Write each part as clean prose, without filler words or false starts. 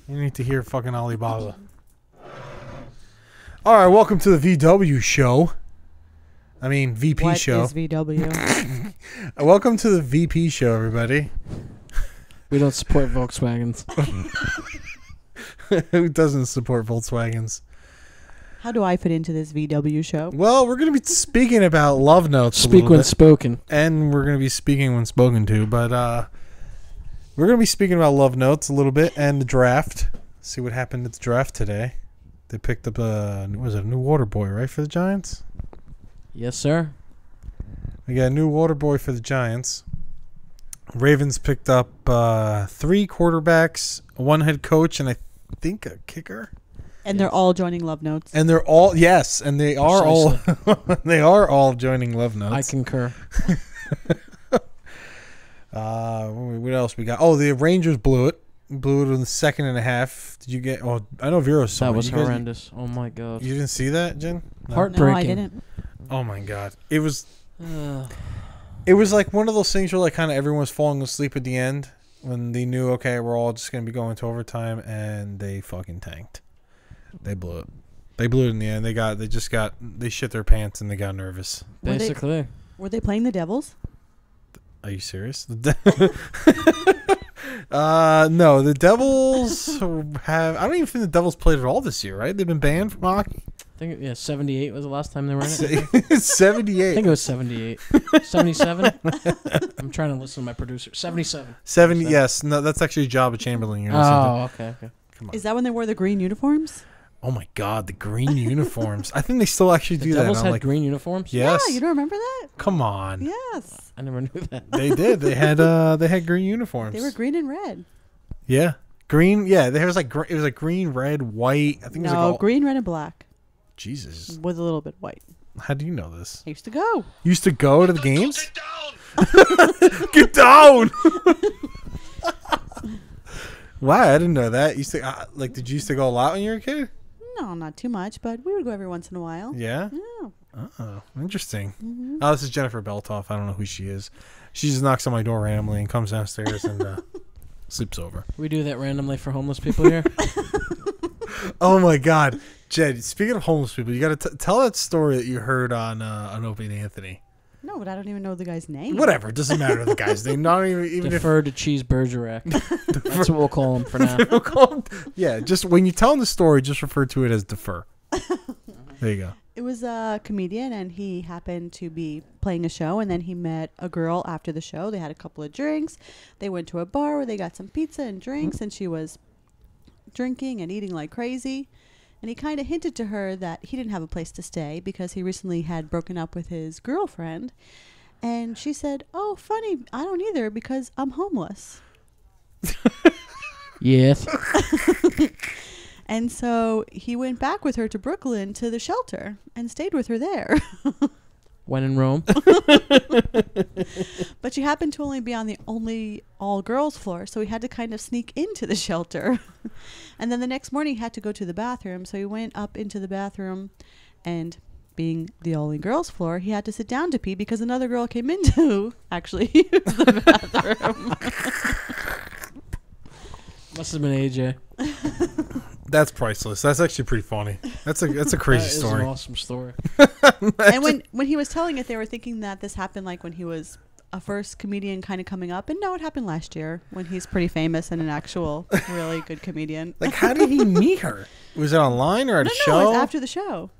You need to hear fucking Alibaba. All right, welcome to the VW show. I mean, VP show. What is VW? Welcome to the VP show, everybody. We don't support Volkswagens. Who doesn't support Volkswagens? How do I fit into this VW show? Well, we're going to be speaking about love notes. Speak when spoken. And we're going to be speaking when spoken to. But we're going to be speaking about love notes a little bit and the draft. See what happened at the draft today. They picked up a new water boy, right, for the Giants? Yes, sir. We got a new water boy for the Giants. Ravens picked up 3 quarterbacks, 1 head coach, and I think a kicker. And they're all joining Love Notes. And they're all they are all they are all joining Love Notes. I concur. What else we got? Oh, the Rangers blew it in the second and a half. Did you get? Oh, I know Vero saw That it. was horrendous. Oh my god. You didn't see that, Jen? No? Heartbreaking. No, I didn't. Oh my god, it was. It was like one of those things where like kind of everyone was falling asleep at the end when they knew, okay, we're all just gonna be going to overtime, and they fucking tanked. They blew it. They blew it in the end. They shit their pants and they got nervous. Basically. Were they playing the Devils? Are you serious? No, the Devils have. I don't even think the Devils played at all this year, right? They've been banned from hockey. I think 78 was the last time they were in it. 78. I think it was 78. 77? I'm trying to listen to my producer. 77. 70. Yes. No, that's actually Jabba Chamberlain. You're listening to. Okay. Come on. Is that when they wore the green uniforms? Oh my God, the green uniforms. I think they still actually do The that. Devils had Like, green uniforms? yes. Yeah, you don't remember that? Come on. Yes. I never knew that. They did. They had green uniforms. They were green and red. Yeah. Green. Yeah. There was like it was like green, red, white. I think it was like all, green, red, and black. Jesus. With a little bit white. How do you know this? I used to go. You used to go to the games? Get down. Wow, I didn't know that. You used to did you used to go a lot when you were a kid? No, not too much, but we would go every once in a while. Yeah. Yeah. Oh, interesting. Mm-hmm. Oh, this is Jennifer Beltoff. I don't know who she is. She just knocks on my door randomly and comes downstairs and sleeps over. We do that randomly for homeless people here. Oh my God, Jed! Speaking of homeless people, you got to tell that story that you heard on Opie and Anthony. No, but I don't even know the guy's name. Whatever, it doesn't matter the guy's name. Not even Defer to Cheese Bergerac. That's what we'll call him for now. Yeah, just when you tell him the story, just refer to it as defer. There you go. It was a comedian, and he happened to be playing a show, and then he met a girl after the show. They had a couple of drinks. They went to a bar where they got some pizza and drinks, and she was drinking and eating like crazy. And he kind of hinted to her that he didn't have a place to stay because he recently had broken up with his girlfriend. And she said, "Oh, funny, I don't either because I'm homeless." Yes. And so he went back with her to Brooklyn to the shelter and stayed with her there. When in Rome. But she happened to only be on the only all-girls floor, so he had to kind of sneak into the shelter. And then the next morning he had to go to the bathroom, so he went up into the bathroom, and being the only-girls floor, he had to sit down to pee because another girl came in to actually use the bathroom. Must have been AJ. That's priceless. That's actually pretty funny. That's a crazy story. That is an awesome story. And when he was telling it, they were thinking that this happened like when he was a first comedian kind of coming up. And no, it happened last year when he's pretty famous and an actual really good comedian. Like, how did he meet her? Was it online or at a show? No, it was after the show.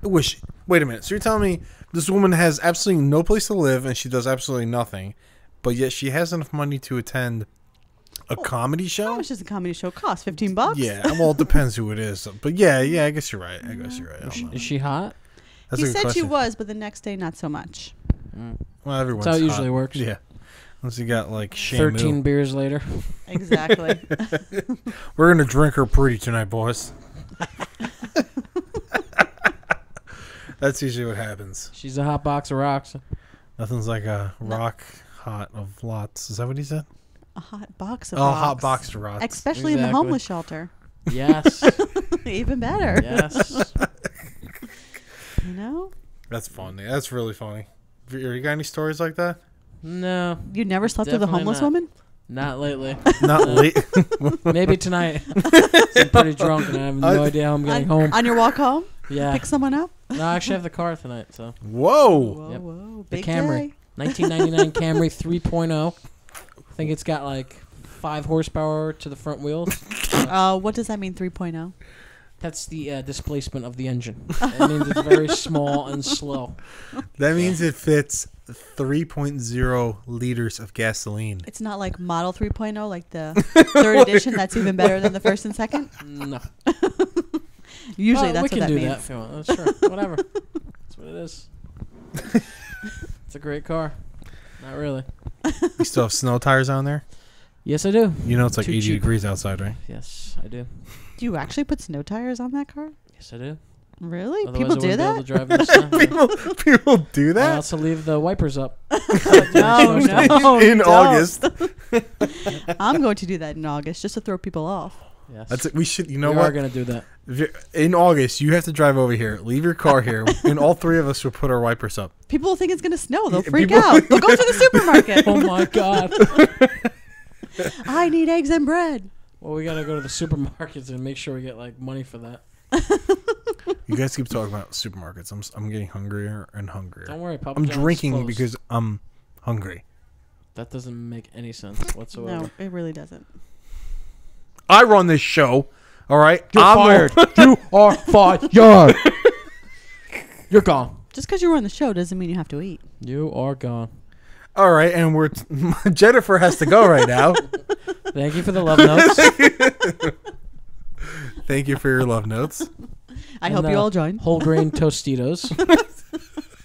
Wait a minute. So you're telling me this woman has absolutely no place to live and she does absolutely nothing, but yet she has enough money to attend a comedy show? How much does a comedy show cost? $15? Yeah, well, it depends who it is. But yeah, I guess you're right. I don't know. Is she hot? That's He a good said question. she was, but the next day, not so much. Well, everyone's That's how it hot. usually works. Yeah. Unless you got like Shamu. 13 beers later. Exactly. We're going to drink her pretty tonight, boys. That's usually what happens. She's a hot box of rocks. Nothing's like a rock hot of lots. Is that what he said? A hot box of Oh, rocks. hot box of rocks. Especially in the Exactly. homeless shelter. Yes. Even better. Yes. You know? That's funny. That's really funny. You got any stories like that? No. You never slept with a Definitely homeless not. woman? Not lately. Not late. Maybe tonight. I'm pretty drunk and I have no idea how I'm getting home. On your walk home, Yeah. pick someone up. No, I actually have the car tonight. So Whoa. Whoa, Yep. whoa, the big Camry, day. 1999 Camry 3.0. I think it's got like 5 horsepower to the front wheels. What does that mean? 3.0. That's the displacement of the engine. It means it's very small and slow. That means it fits 3.0 liters of gasoline. It's not like Model 3.0, like the third edition. That's even better than the first and second. No. Usually, Well, that's we what can that do means. that if you want. Sure, whatever. That's what it is. It's a great car. Not really. You still have snow tires on there? Yes, I do. You know it's like Too 80 cheap. degrees outside, right? Yes, I do. Do you actually put snow tires on that car? Yes, I do. Really? Otherwise People I do wouldn't be able that? to drive in the snow. People do I that? also leave the wipers up. No, no. In don't. August. I'm going to do that in August just to throw people off. Yes. That's it. We should, you know we what? are going to do that. In August, you have to drive over here, leave your car here, and all three of us will put our wipers up. People will think it's going to snow. They'll Yeah, freak people- out. They'll go to the supermarket. Oh, my God. I need eggs and bread. Well, we got to go to the supermarkets and make sure we get, like, money for that. You guys keep talking about supermarkets. I'm getting hungrier and hungrier. Don't worry, Papa I'm John's drinking closed. because I'm hungry. That doesn't make any sense whatsoever. No, it really doesn't. I run this show. All right, You're fired. You are fired. You're gone. Just because you run the show doesn't mean you have to eat. You are gone. All right, and we're Jennifer has to go right now. Thank you for the love notes. Thank you for your love notes. I And, hope you all join. Whole grain Tostitos.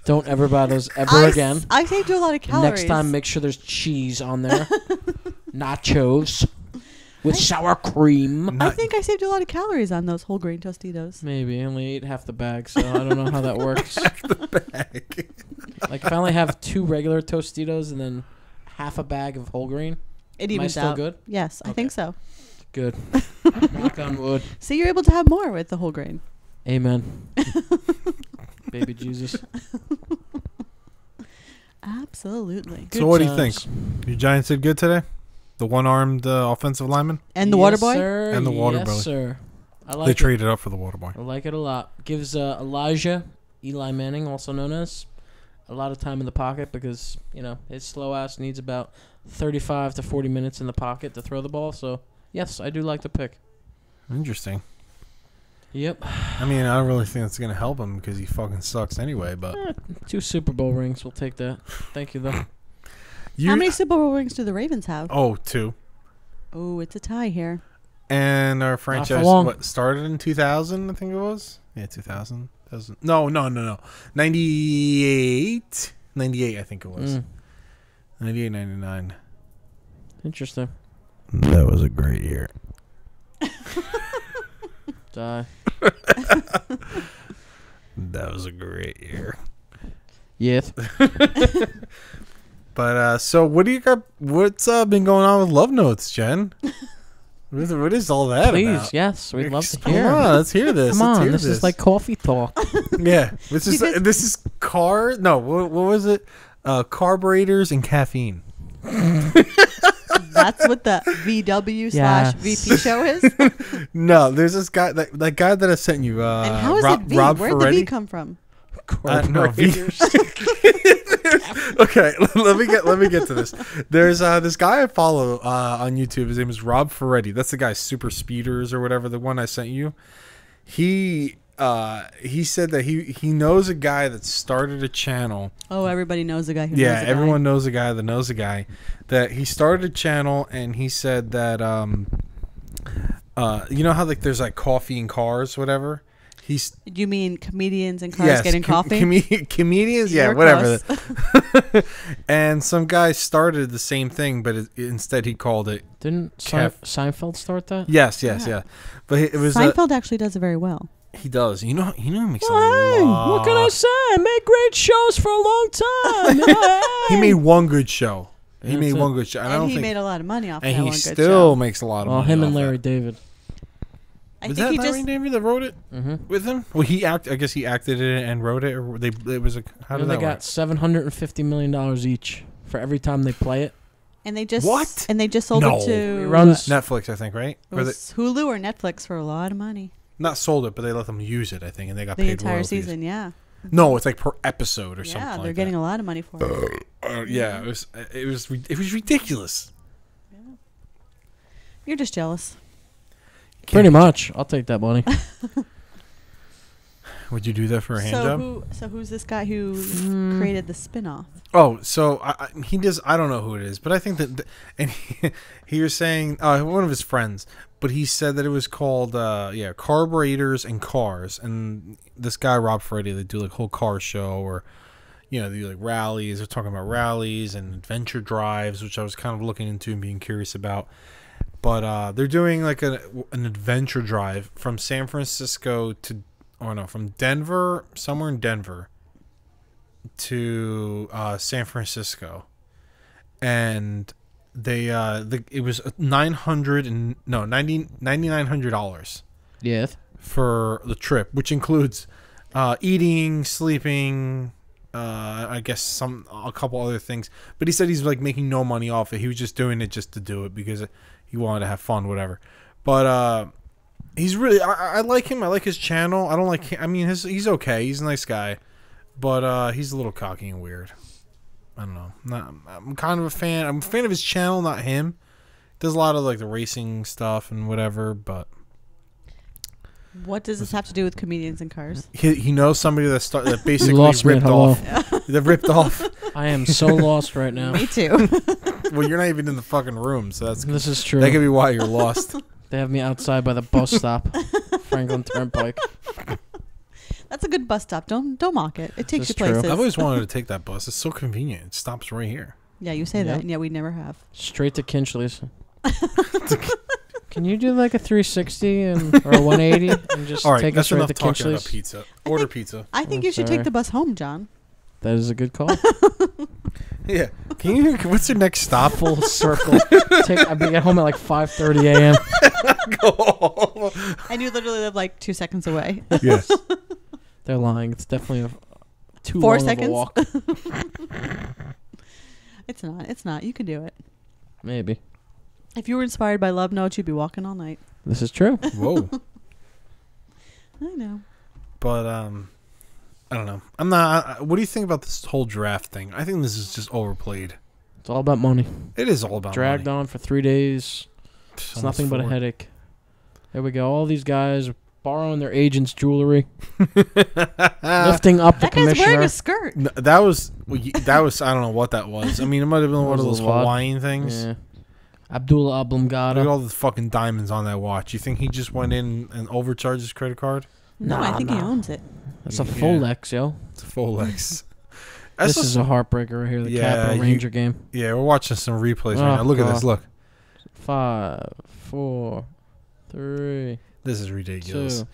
Don't ever buy those ever again. I saved you a lot of calories. Next time, make sure there's cheese on there. Nachos with sour cream. I think I saved you a lot of calories on those whole grain Tostitos. Maybe I only ate half the bag, so I don't know how that works. Bag. Like if I only have 2 regular Tostitos and then half a bag of whole grain, It am I evens still out. good? Yes, I Okay. think so. Good. Knock on wood. See, you're able to have more with the whole grain. Amen. Baby Jesus. Absolutely. So what do you times. think? Your Giants did good today? The one-armed offensive lineman? And the water Yes, boy? Sir. And the water yes, boy. sir. I like They it. traded up for the water boy. I like it a lot. Gives Elijah, Eli Manning, also known as, a lot of time in the pocket because, his slow ass needs about 35 to 40 minutes in the pocket to throw the ball. So, yes, I do like the pick. Interesting. Yep. I mean, I don't really think that's gonna help him because he fucking sucks anyway. But 2 Super Bowl rings. We'll take that. Thank you, though. How many Super Bowl rings do the Ravens have? Oh, 2. Oh, it's a tie here. And our for franchise long. started in 2000, I think it was. Yeah, 2000. No. 98. 98, I think it was. 98, 99. Interesting. That was a great year. Die. That was a great year. Yes. But so what do you got? What's been going on with Love Notes, Jen? What is all that Please, about? yes. We'd love to Come hear. on, let's hear this. Come Let's on. hear This is like coffee talk. yeah. This is Because- this is car. No, what was it? Carburetors and caffeine. That's what the VW Yes. / VP show is. No, there's this guy that guy that I sent you. And how is Rob, it V? Rob Where'd the V Ferretti. come from? No, V. Okay, let me get to this. There's this guy I follow on YouTube. His name is Rob Ferretti. That's the guy Super Speeders or whatever, the one I sent you. He said that he knows a guy that started a channel. Oh, everybody knows the guy who knows Yeah, the guy. everyone knows a guy that knows a guy. That he started a channel, and he said that you know how like there's like coffee in cars, whatever. He's Do you mean comedians in cars getting coffee? Comedians, yeah, You're whatever. close. And some guy started the same thing, but instead he called it. Didn't Seinfeld start that? Yes, Yeah. yeah. But it was Seinfeld actually does it very well. he does. You know, he makes a Hey, lot. what can I say? I made great shows for a long time. He made one good show. He That's made it. one good show. I And don't he think, made a lot of money off and that he one good still show. makes a lot of Well, money. him and off Larry that. David. I Was think that he Larry just David that wrote it Mm-hmm. with him? Well, I guess he acted in it and wrote it, or it was a. How did They that got work? $750 million each for every time they play it. And they just What? And they just sold No. it to Reruns. Netflix, I think, right? It Or was Hulu or Netflix for a lot of money. not sold it, but they let them use it, I think, and they got The paid entire royalties. season, yeah. No, it's like per episode or something. Yeah, they're like getting that. a lot of money for it. Yeah, it was ridiculous. You're just jealous. Pretty much. I'll take that money. Would you do that for a hand job? So who's this guy who created the spin-off? Oh, so he does. I don't know who it is, but I think that, and he was saying one of his friends, but he said that it was called carburetors and cars, and this guy Rob Ferretti, they do like whole car show, or they do like rallies. They're talking about rallies and adventure drives, which I was kind of looking into and being curious about. But they're doing like an adventure drive from San Francisco from Denver, somewhere in Denver, to San Francisco, and they it was $9,900 Yeah. for the trip, which includes eating, sleeping, I guess a couple other things. But he said he's like making no money off it. He was just doing it just to do it because he wanted to have fun, whatever. But he's really I like him. I like his channel. I don't like him. I mean, he's okay. He's a nice guy, but he's a little cocky and weird. I don't know. I'm kind of a fan. I'm a fan of his channel, not him. Does a lot of like the racing stuff and whatever, but What does this have to do with comedians and cars? he knows somebody that basically lost me. ripped Hello. off. That ripped off. I am so lost right now. Me too. Well, you're not even in the fucking room, so This is true. that could be why you're lost. They have me outside by the bus stop, Franklin Turnpike. That's a good bus stop. Don't mock it. It takes This you is true. places. I've always wanted to take that bus. It's so convenient. It stops right here. Yeah, you say Yep. that, and yet we never have. Straight to Kinchley's. Can you do like a 360 or a 180 and just All right, take that's us right enough to talking about Kinchley's? pizza. Order pizza. I think I'm you should sorry. take the bus home, John. That is a good call. Yeah. Can you? What's your next stop? Full circle. I'll be at home at like 5:30 a.m. Go. And you literally live like 2 seconds away. Yes. They're lying. It's definitely too 4 long seconds? of a walk. It's not. It's not. You can do it. Maybe. If you were inspired by Love Notes, you'd be walking all night. This is true. Whoa. I know. But I don't know. I'm not. What do you think about this whole draft thing? I think this is just overplayed. It's all about money. It is all about Dragged money. on for 3 days. It's Almost nothing but a 4. headache. There we go. All these guys borrowing their agent's jewelry, lifting up the That guy's wearing commissioner. a skirt. No, that was. I don't know what that was. I mean, it might have been one of was a those lot. Hawaiian things. Yeah. Abdullah Look at Oblongata. all the fucking diamonds on that watch. You think he just went in and overcharged his credit card? No, I think he owns it. That's a Yeah. Folex, yo. It's a full X. This is a heartbreaker right here. The Yeah, Capital you- Ranger game. Yeah, we're watching some replays Oh, right now. Look at this. God. Look. 5, 4, 3, This is ridiculous. 2,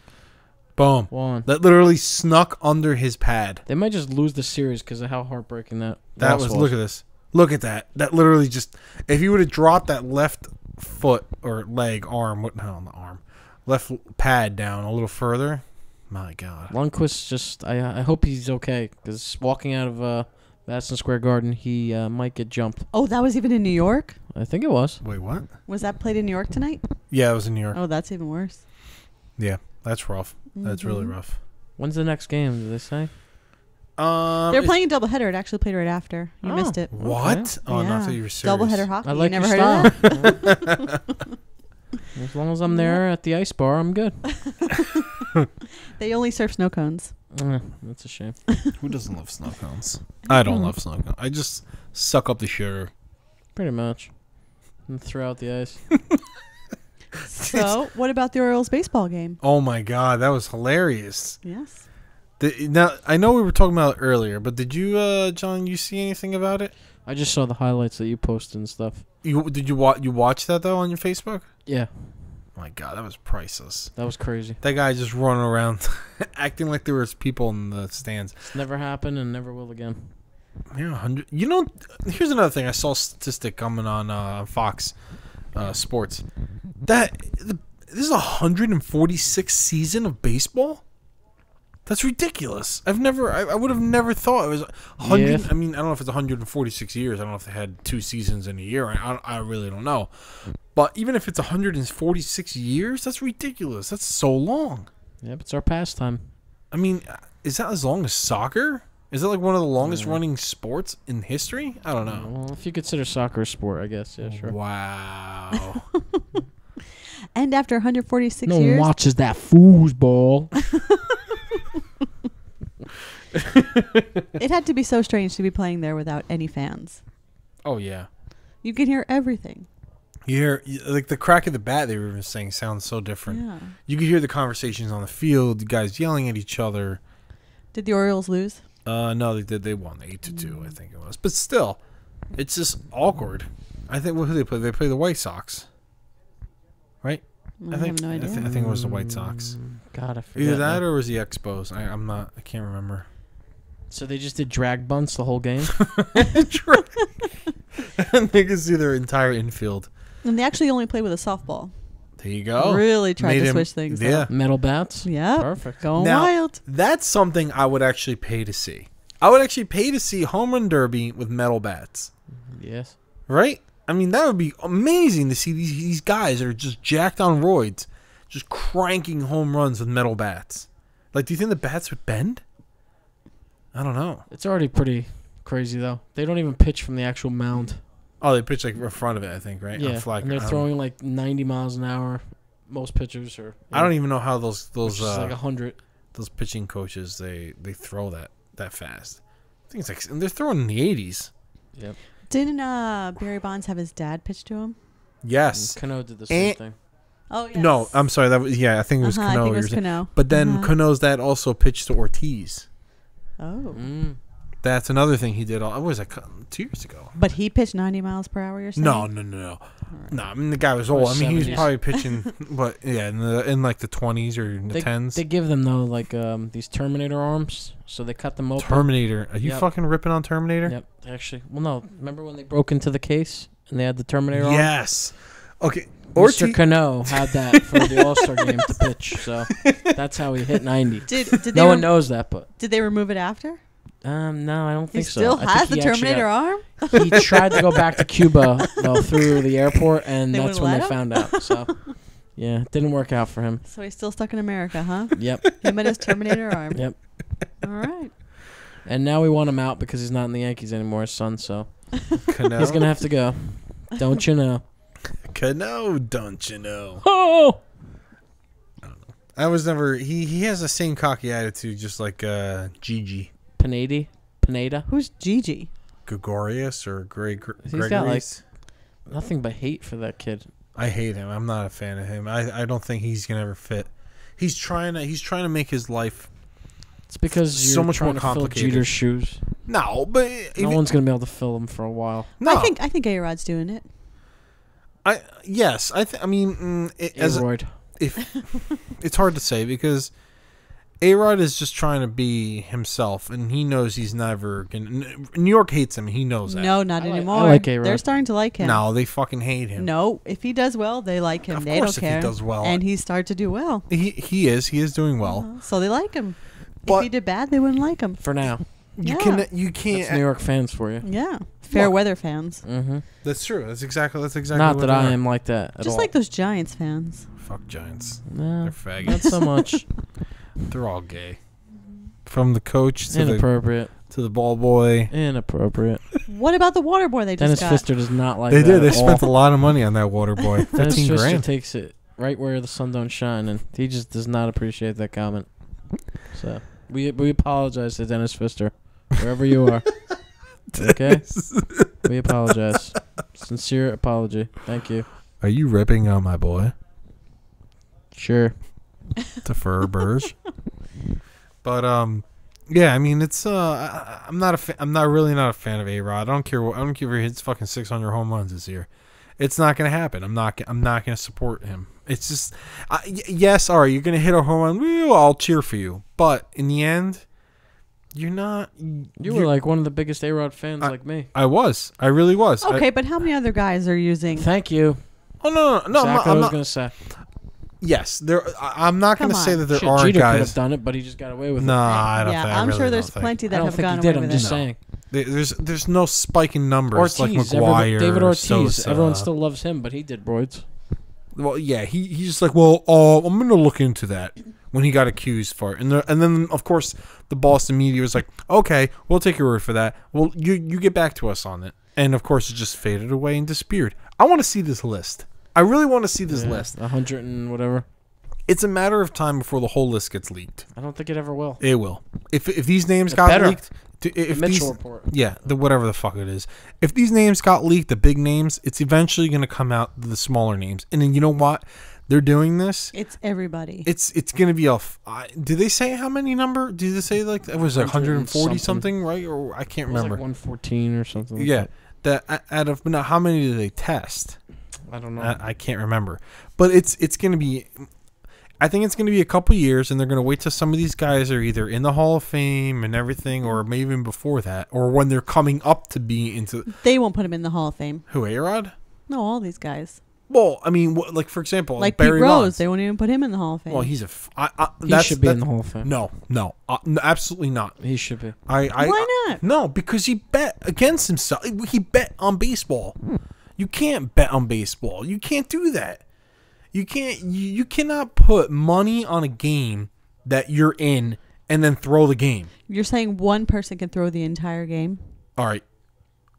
Boom. 1. That literally snuck under his pad. They might just lose the series because of how heartbreaking that That loss was. Look at this. Look at that. That literally just. If you would have dropped that left foot or leg, arm, what? No, not arm. Left pad down a little further. My God. Lundqvist just, I hope he's okay because walking out of Madison Square Garden, he might get jumped. Oh, that was even in New York? I think it was. Wait, what? Was that played in New York tonight? Yeah, it was in New York. Oh, that's even worse. Yeah, that's rough. That's really Mhm. rough. When's the next game? Did they say? They're it's- playing a doubleheader. It actually played right after. You Oh. missed it. What? Oh, no, I Yeah. thought you were serious. Doubleheader hockey. I like you never your heard style. of that? As long as I'm there at the ice bar, I'm good. They only serve snow cones. That's a shame. Who doesn't love snow cones? I don't love snow cones. I just suck up the sugar. Pretty much. And throw out the ice. So, what about the Orioles baseball game? Oh my God, that was hilarious. Yes. Now I know we were talking about it earlier, but did you, John? You see anything about it? I just saw the highlights that you posted and stuff. Did you watch that though on your Facebook? Yeah, My God, that was priceless. that was crazy. That guy just running around, acting like there was people in the stands. It's never happened and never will again. Yeah, 100. You know, here's another thing. I saw a statistic coming on Fox Sports that this is 146th season of baseball. That's ridiculous. I would have never thought it was 100. Yeah. I mean, I don't know if it's 146 years. I don't know if they had 2 seasons in a year. I really don't know. But even if it's 146 years, that's ridiculous. That's so long. Yep, it's our pastime. I mean, is that as long as soccer? Is that like one of the longest running sports in history? I don't know. Well, if you consider soccer a sport, I guess. Yeah, sure. Wow. And after 146 No one years, watches that foosball. it had to be so strange to be playing there without any fans. Oh, yeah. You can hear everything. You hear, like, the crack of the bat they were even saying sounds so different. Yeah. You could hear the conversations on the field, the guys yelling at each other. Did the Orioles lose? No, they did. They won 8-2, I think it was. But still, it's just awkward. I think, who did they play? They play the White Sox. Right? I have no idea. I think it was the White Sox. God, I forget. Either that now. or was the Expos. I can't remember. So they just did drag bunts the whole game? And they can see their entire infield. And they actually only play with a softball. There you go. Really tried Made to him- switch things Yeah. up. Metal bats? Yeah. Perfect. Going Now- wild. That's something I would actually pay to see. I would actually pay to see home run derby with metal bats. Yes. Right? I mean, that would be amazing to see these guys that are just jacked on roids, just cranking home runs with metal bats. Like, do you think the bats would bend? I don't know. It's already pretty crazy, though. They don't even pitch from the actual mound. Oh, they pitch like in front of it, I think, right? Yeah, On flag. and they're I don't- throwing like 90 miles an hour. Most pitchers are. I don't even know how those Which is like 100. those pitching coaches they throw that fast. I think it's like, and they're throwing in the 80s. Yep. Didn't Barry Bonds have his dad pitch to him? Yes. Cano did the same And- thing. Oh, yes. No, I'm sorry. That was I think it was I Cano. think it was you're saying. Cano. But then Cano's dad also pitched to Ortiz. Oh. Mm. That's another thing he did. What was that? 2 years ago. But he pitched 90 miles per hour, you're saying? No. No, I mean the guy was old. I mean he was 70s. probably pitching, but yeah, in like the 20s or in the 10s. They give them though like these Terminator arms, so they cut them open. Terminator. Are you Yep. fucking ripping on Terminator? Yep. Actually, well, no. Remember when they broke into the case and they had the Terminator arm? Yes. Okay. Mr. Cano had that for the All-Star game to pitch, so that's how he hit 90. Did No one knows that, but Did they remove it after? no, I don't He think so. still I think has the he actually Terminator arm? He tried to go back to Cuba though, through the airport, and They that's wouldn't when let they him? found out. So, yeah, it didn't work out for him. So he's still stuck in America, huh? Yep, Him and his Terminator arm. yep. All right. And now we want him out because he's not in the Yankees anymore, his son. So Cano. he's gonna have to go. Don't you know? Cano, don't you know? Oh, I was never. He has the same cocky attitude, just like Gigi Pineda. Who's Gigi? Gregorius or He's got, like- Gregorius. Nothing but hate for that kid. I hate him. I'm not a fan of him. I don't think he's gonna ever fit. He's trying to make his life. It's because So you're much trying more to fill complicated. Jeter's shoes. No, but No one's gonna be able to fill them for a while. No, I think A-Rod's doing it. yes. I mean, Aroyd. if it's hard to say because A-Rod is just trying to be himself, and he knows he's never gonna. New York hates him. He knows that. No, not I like- anymore. I like A-Rod. They're starting to like him. No, they fucking hate him. No, if he does well, they like him. Of They course don't if he care. does well. And he started to do well. He is doing well. So they like him. But- if he did bad, they wouldn't like him. For now. You Yeah. can't. That's New York fans for you. Yeah. Fair Look. weather fans. Mm-hmm. That's true. That's exactly. Not what that they I are. am like that at Just all. like those Giants fans. Fuck Giants. No, They're faggots. not so much. They're all gay. From the coach to Inappropriate. the ball boy. Inappropriate. What about the water boy they just Dennis got? Pfister does not like They that did. They at all. spent a lot of money on that water boy. Dennis 15 Pfister grand. takes it right where the sun don't shine, and he just does not appreciate that comment. So we apologize to Dennis Pfister, wherever you are. Okay, we apologize. Sincere apology. Thank you. Are you ripping on my boy? Sure. To Furburge. But yeah, I mean it's I'm not really not a fan of A-Rod. I don't care if he hits fucking 600 home runs this year. It's not gonna happen. I'm not gonna support him. It's just yes, all right, you're gonna hit a home run. Well, I'll cheer for you. But in the end, you're not. You were like one of the biggest A-Rod fans, like me. I was. I really was. Okay, but how many other guys are using? Thank you. Oh no, Exactly what I I'm was not. gonna say. Yes, I'm not going to Come say on. that there Shit, aren't Jeter could have guys. done it, but he just got away with No, it. I don't yeah, think. I I'm really sure there's don't think. plenty I that don't have think gone he did. away I'm with just it. saying. There's no spike in numbers like Ortiz, McGuire. David Ortiz. Sosa. Everyone still loves him, but he did roids. Well, yeah, he's just like, well, I'm going to look into that when he got accused for it. And then, of course, the Boston media was like, okay, we'll take your word for that. Well, you get back to us on it. And, of course, it just faded away and disappeared. I want to see this list. I really want to see this list. 100 and whatever. It's a matter of time before the whole list gets leaked. I don't think it ever will. It will. If these names It got better. leaked, if The these, Mitchell report. yeah, whatever the fuck it is, if these names got leaked, the big names, it's eventually going to come out the smaller names. And then you know what? They're doing this. It's everybody. It's going to be did they say how many number? Did they say like it was like 140 something, right? Or I can't It was remember. like 114 or something. Like Yeah, that out of now, how many did they test? that. I don't know. I can't remember, but it's going to be. I think it's going to be a couple years, and they're going to wait till some of these guys are either in the Hall of Fame and everything, or maybe even before that, or when they're coming up to be into. They won't put him in the Hall of Fame. Who, A-Rod? No, all these guys. Well, I mean, like for example, Like Barry Pete Rose, Bonds. they won't even put him in the Hall of Fame. Well, he's he should be in the Hall of Fame. No, absolutely not. He should be. Why not? No, because he bet against himself. He bet on baseball. You can't bet on baseball. You can't do that. You can't. You cannot put money on a game that you're in and then throw the game. You're saying one person can throw the entire game, All right.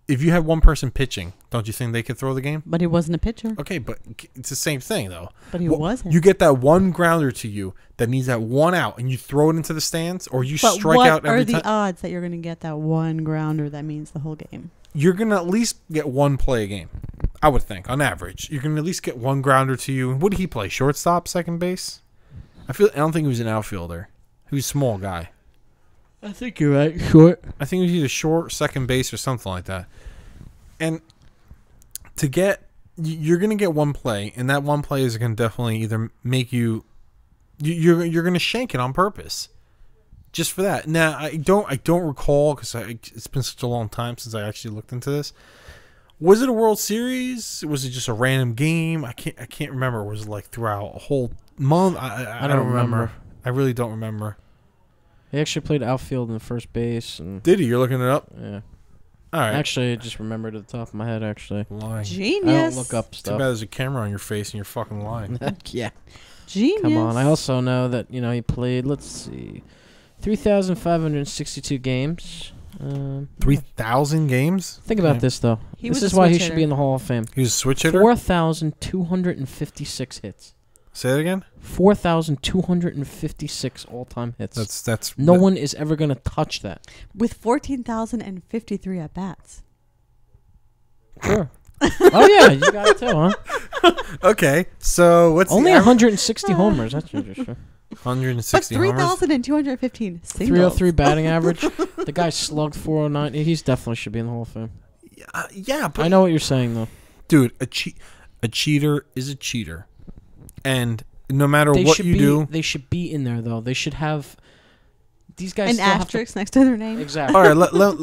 If you have one person pitching, don't you think they could throw the game? but he wasn't a pitcher. Okay, but it's the same thing though. But he Well, wasn't. You get that one grounder to you that needs that one out, and you throw it into the stands, or you But strike what out every are the time. odds that you're going to get that one grounder that means the whole game? You're gonna at least get one play a game. I would think, on average, you're gonna at least get one grounder to you. What did he play? Shortstop, second base? I don't think he was an outfielder. He was a small guy. I think you're right. Short. I think he was either short, second base, or something like that. And to get, you're gonna get one play, and that one play is gonna definitely either make you're gonna shank it on purpose, just for that. Now I don't recall because it's been such a long time since I actually looked into this. Was it a World Series? Was it just a random game? I can't remember. Was it like throughout a whole month? I don't remember. I really don't remember. He actually played outfield and first base. And Did he? You're looking it up? yeah. All right. Actually, I just remembered at the top of my head, actually. Lying. Genius. I don't look up Too stuff. bad there's a camera on your face and you're fucking lying. Yeah. Genius. Come on. I also know that, he played, let's see, 3,562 games. 3,000 games? Think about Yeah. this, though. He This was a is why he switch should hitter. be in the Hall of Fame. He was a switch hitter? 4,256 hits. Say that again? 4,256 all-time hits. That's No one is ever going to touch that. With 14,053 at bats. Sure. Oh, yeah. You got it, too, huh? Okay. So what's Only the average? 160 homers. That's interesting. 160 But homers. 3,215 singles. 303 batting average. The guy slugged 409. He's definitely should be in the Hall of Fame. Yeah, but I know what you're saying, though. dude, a cheater is a cheater. And no matter They what should you do, They should be in there, though. They should have... These guys An still have to... asterisk next to their name. Exactly. all right,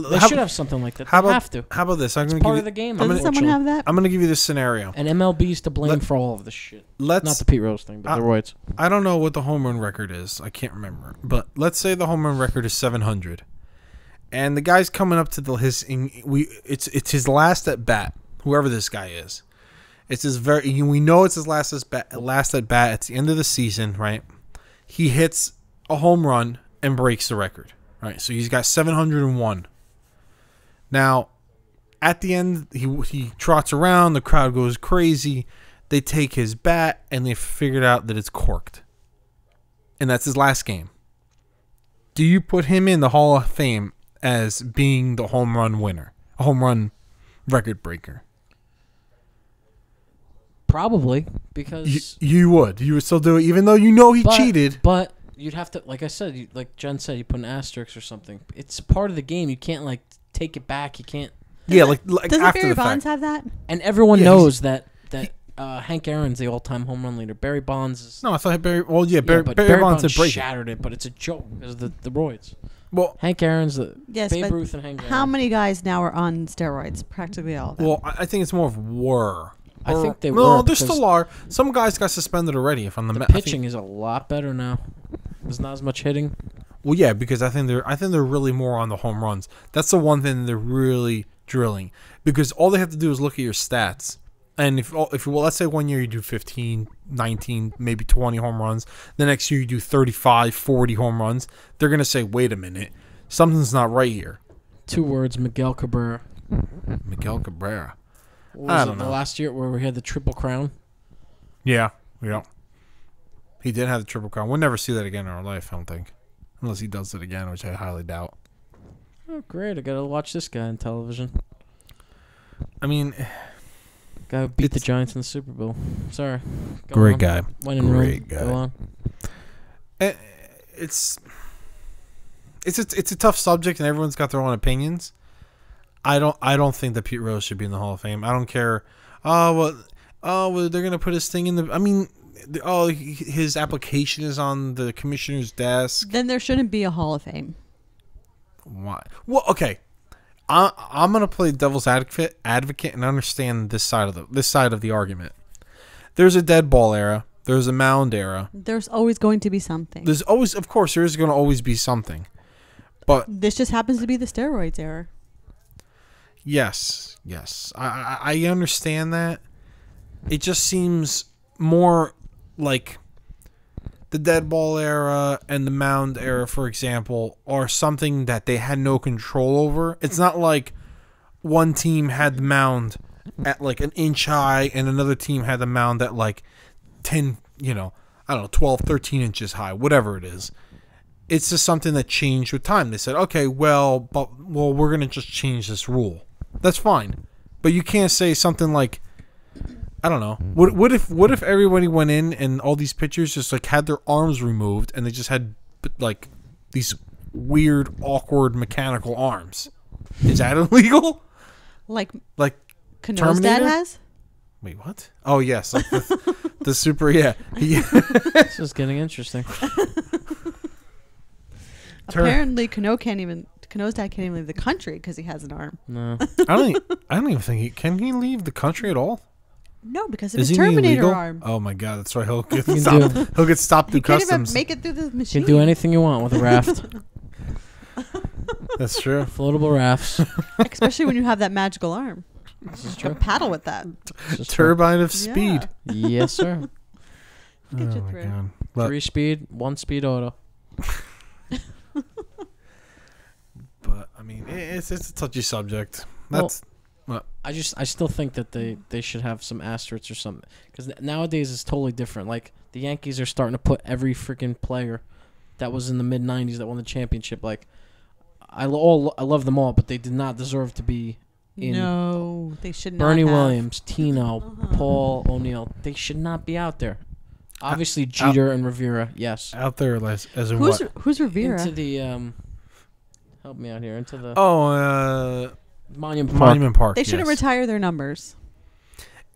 They should have something like that. how They about- have to. how about this? I'm It's going part to of the game. Doesn't someone have that? I'm going to give you this scenario. And MLB's to blame Let- for all of this shit. Let's Not the Pete Rose thing, but the Royds. I don't know what the home run record is. I can't remember. But let's say the home run record is 700. And the guy's coming up to it's his last at bat, whoever this guy is. It's we know it's his last at bat. It's the end of the season, right? He hits a home run and breaks the record, right? So he's got 701. Now, at the end, he trots around. The crowd goes crazy. They take his bat and they figured out that it's corked, and that's his last game. Do you put him in the Hall of Fame as being the home run winner, a home run record breaker? Probably, because... You would still do it, even though you know he cheated. But you'd have to, like I said, like Jen said, you put an asterisk or something. It's part of the game. You can't, like, take it back. You can't... Yeah, like Doesn't after Barry the Bonds fact. have that? And everyone Yeah, knows that Hank Aaron's the all-time home run leader. Barry Bonds is... No, I thought Barry. Well, yeah, but Barry Bonds did break it. shattered it, but it's a joke because of the roids. Well, Hank Aaron's the Yes, Babe but Ruth and Hank Aaron. how many guys now are on steroids? Practically all of them. well, I think it's more of were. I think they no, were. there because still are. Some guys got suspended already. If I'm the the I think- pitching is a lot better now. There's not as much hitting. Well, yeah, because I think they're really more on the home runs. That's the one thing they're really drilling, because all they have to do is look at your stats. And if well, let's say one year you do 15, 19, maybe 20 home runs, the next year you do 35, 40 home runs, they're going to say, "Wait a minute. Something's not right here." 2 words, Miguel Cabrera. Miguel Cabrera. What I was don't it, know. the last year where we had the Triple Crown? Yeah. He did have the Triple Crown. We'll never see that again in our life, I don't think. Unless he does it again, which I highly doubt. Oh, great. I got to watch this guy on television. I mean, Guy who beat the It's- Giants in the Super Bowl. Sorry. Go great on. guy. When in Great Rome. guy. Go on. It's a tough subject, and everyone's got their own opinions. I don't think that Pete Rose should be in the Hall of Fame. I don't care. Well, they're gonna put his thing in the. I mean, his application is on the commissioner's desk. Then there shouldn't be a Hall of Fame. Why? Well, okay. I'm gonna play devil's advocate and understand this side of the argument. There's a dead ball era. There's a mound era. There's always going to be something. There's always, of course, there is going to always be something. But This just happens to be the steroids era. yes, I understand that. It just seems more like the dead ball era and the mound era, for example, are something that they had no control over. It's not like one team had the mound at like an inch high and another team had the mound at like 10, I don't know, 12, 13 inches high, whatever it is. It's just something that changed with time. They said, okay, well, we're going to just change this rule. That's fine. But you can't say something like, I don't know. What if everybody went in and all these pitchers just like had their arms removed and they just had like these weird, awkward mechanical arms? Is that illegal? Like Like Cano's dad Terminator? has? Wait, what? Oh yes, like the super This is getting interesting. Apparently Cano's dad can't even leave the country because he has an arm. No. I don't even think can he leave the country at all? No, because of Is his he Terminator illegal? arm. Oh my god, that's right. He'll get can stopped. do- He'll get stopped through You can't even customs. make it through the You machine. can do anything you want with a raft. That's true. Floatable rafts. Especially when you have that magical arm. This is You can true. paddle with that. This is true. Turbine of speed. Yeah. Yes, sir. Get you Oh my through. god. But 3-speed, 1-speed auto. I mean, it's a touchy subject. Well, That's I still think that they should have some asterisks or something, because nowadays it's totally different. Like the Yankees are starting to put every freaking player that was in the mid '90s that won the championship. Like I love them all, but they did not deserve to be in. No, they should not. Bernie have. Williams, Tino, Uh-huh. Paul O'Neill. They should not be out there. Obviously, Jeter and Rivera, yes. out there as in Who's what? who's Rivera? Into the help me out here. Into the Oh, Monument Park. Monument Park. They shouldn't yes. retire their numbers.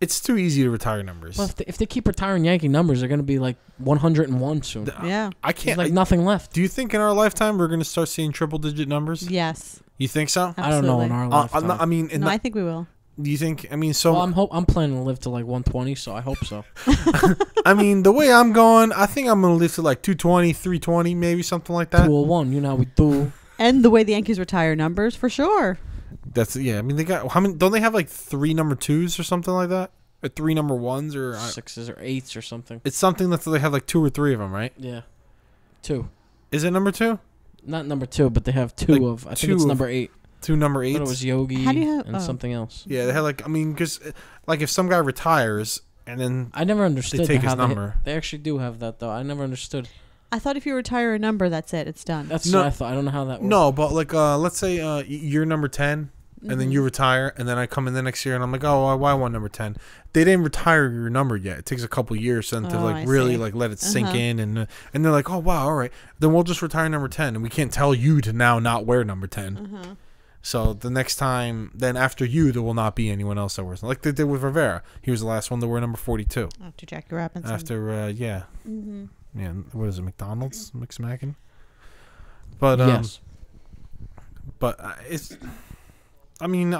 It's too easy to retire numbers. Well, if they keep retiring Yankee numbers, they're going to be like 101 soon. Yeah. I There's can't. like nothing left. Do you think in our lifetime we're going to start seeing triple-digit numbers? Yes. You think so? I don't know in Absolutely. our I'm lifetime. not, I mean, No, I think we will. do you think? I mean, so Well, I'm planning to live to like 120, so I hope so. I mean, the way I'm going, I think I'm going to live to like 220, 320, maybe something like that. 201, you know how we do. And the way the Yankees retire numbers, for sure. That's I mean, they got how many? Don't they have like 3 number 2s or something like that, or 3 number 1s, or 6s or 8s or something. it's something that they have like 2 or 3 of them, right? Yeah. 2. Is it number 2? Not number 2, but they have 2 Like of. I think two it's of- number 8. 2 number I 8s. thought it was Yogi How do you have- and oh. something else. Yeah, they had like, I mean, because like if some guy retires and then I never understood take how his number. They actually do have that, though. I never understood. I thought if you retire a number, that's it. It's done. That's No. what I thought. I don't know how that works. no, but like let's say you're number 10 and then Mhm. you retire and then I come in the next year and I'm like, oh, why I want number 10? They didn't retire your number yet. It takes a couple years for them to Oh, like I really see. like let it sink Uh-huh. in and they're like, oh wow, all right, then we'll just retire number 10 and we can't tell you to now not wear number 10. Uh-huh. So the next time, then after you, there will not be anyone else that wears like they did with Rivera. He was the last one to wear number 42. After Jackie Robinson. After yeah, Mm-hmm. yeah, what is it, McDonald's McSmackin'? But Yes. but it's, I mean,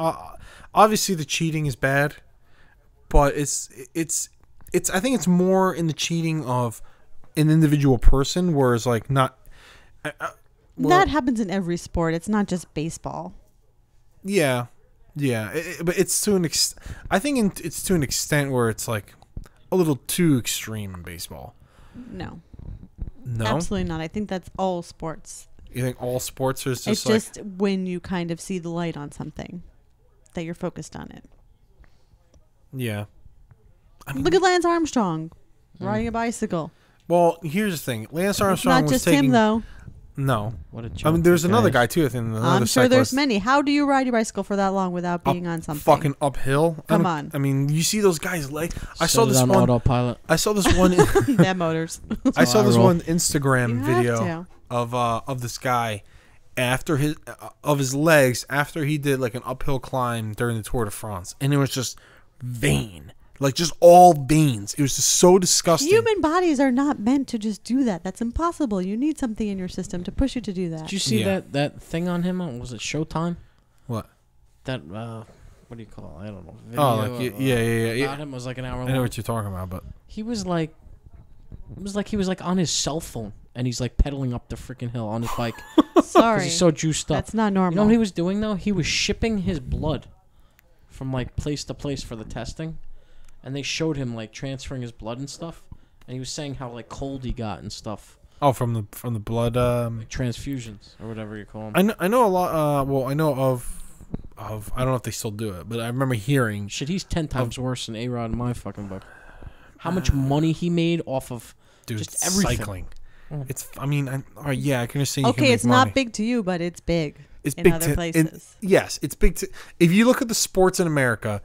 obviously the cheating is bad, but it's. I think it's more in the cheating of an individual person, whereas like not. That happens in every sport. It's not just baseball. Yeah, but it's to an I think it's to an extent where it's like a little too extreme in baseball. No, No, absolutely not. I think that's all sports. You think all sports are just It's like just when you kind of see the light on something that you're focused on it. yeah. I mean, Look at Lance Armstrong riding a bicycle. well, here's the thing. Lance It's Armstrong not was just taking him though. no. What a joke. I mean, there's that another is. guy too. I think another I'm sure there's cyclist. many. How do you ride your bicycle for that long without being on something? Fucking uphill. Come I on. I mean, you see those guys like I Set saw it this on one. autopilot. I saw this one. That motors. I saw this roll. one Instagram You have video to. of this guy after his legs after he did like an uphill climb during the Tour de France, and it was just vein, like just all veins. It was just so disgusting. Human bodies are not meant to just do that. That's impossible. You need something in your system to push you to do that. Did you see Yeah. that thing on him? Was it Showtime? What? That what do you call it? I don't know. Video, Oh, like yeah. About him was like an hour I long. know what you're talking about, but He was like, it was like he was like on his cell phone and he's like pedaling up the freaking hill on his bike because Sorry. he's so juiced up. That's not You know normal. what he was doing though? He was shipping his blood from like place to place for the testing, and they showed him like transferring his blood and stuff, and he was saying how like cold he got and stuff, oh, from the blood. like transfusions or whatever you call them. I know a lot. Well, I know of I don't know if they still do it, but I remember hearing. Shit, he's 10 times worse than A-Rod in my fucking book. How much money he made off of Dude, just everything. cycling. Mm. It's. I mean, yeah, I can understand. You can Okay, make it's money. not big to you, but it's big It's in big other to, places. yes, it's big. If you look at the sports in America,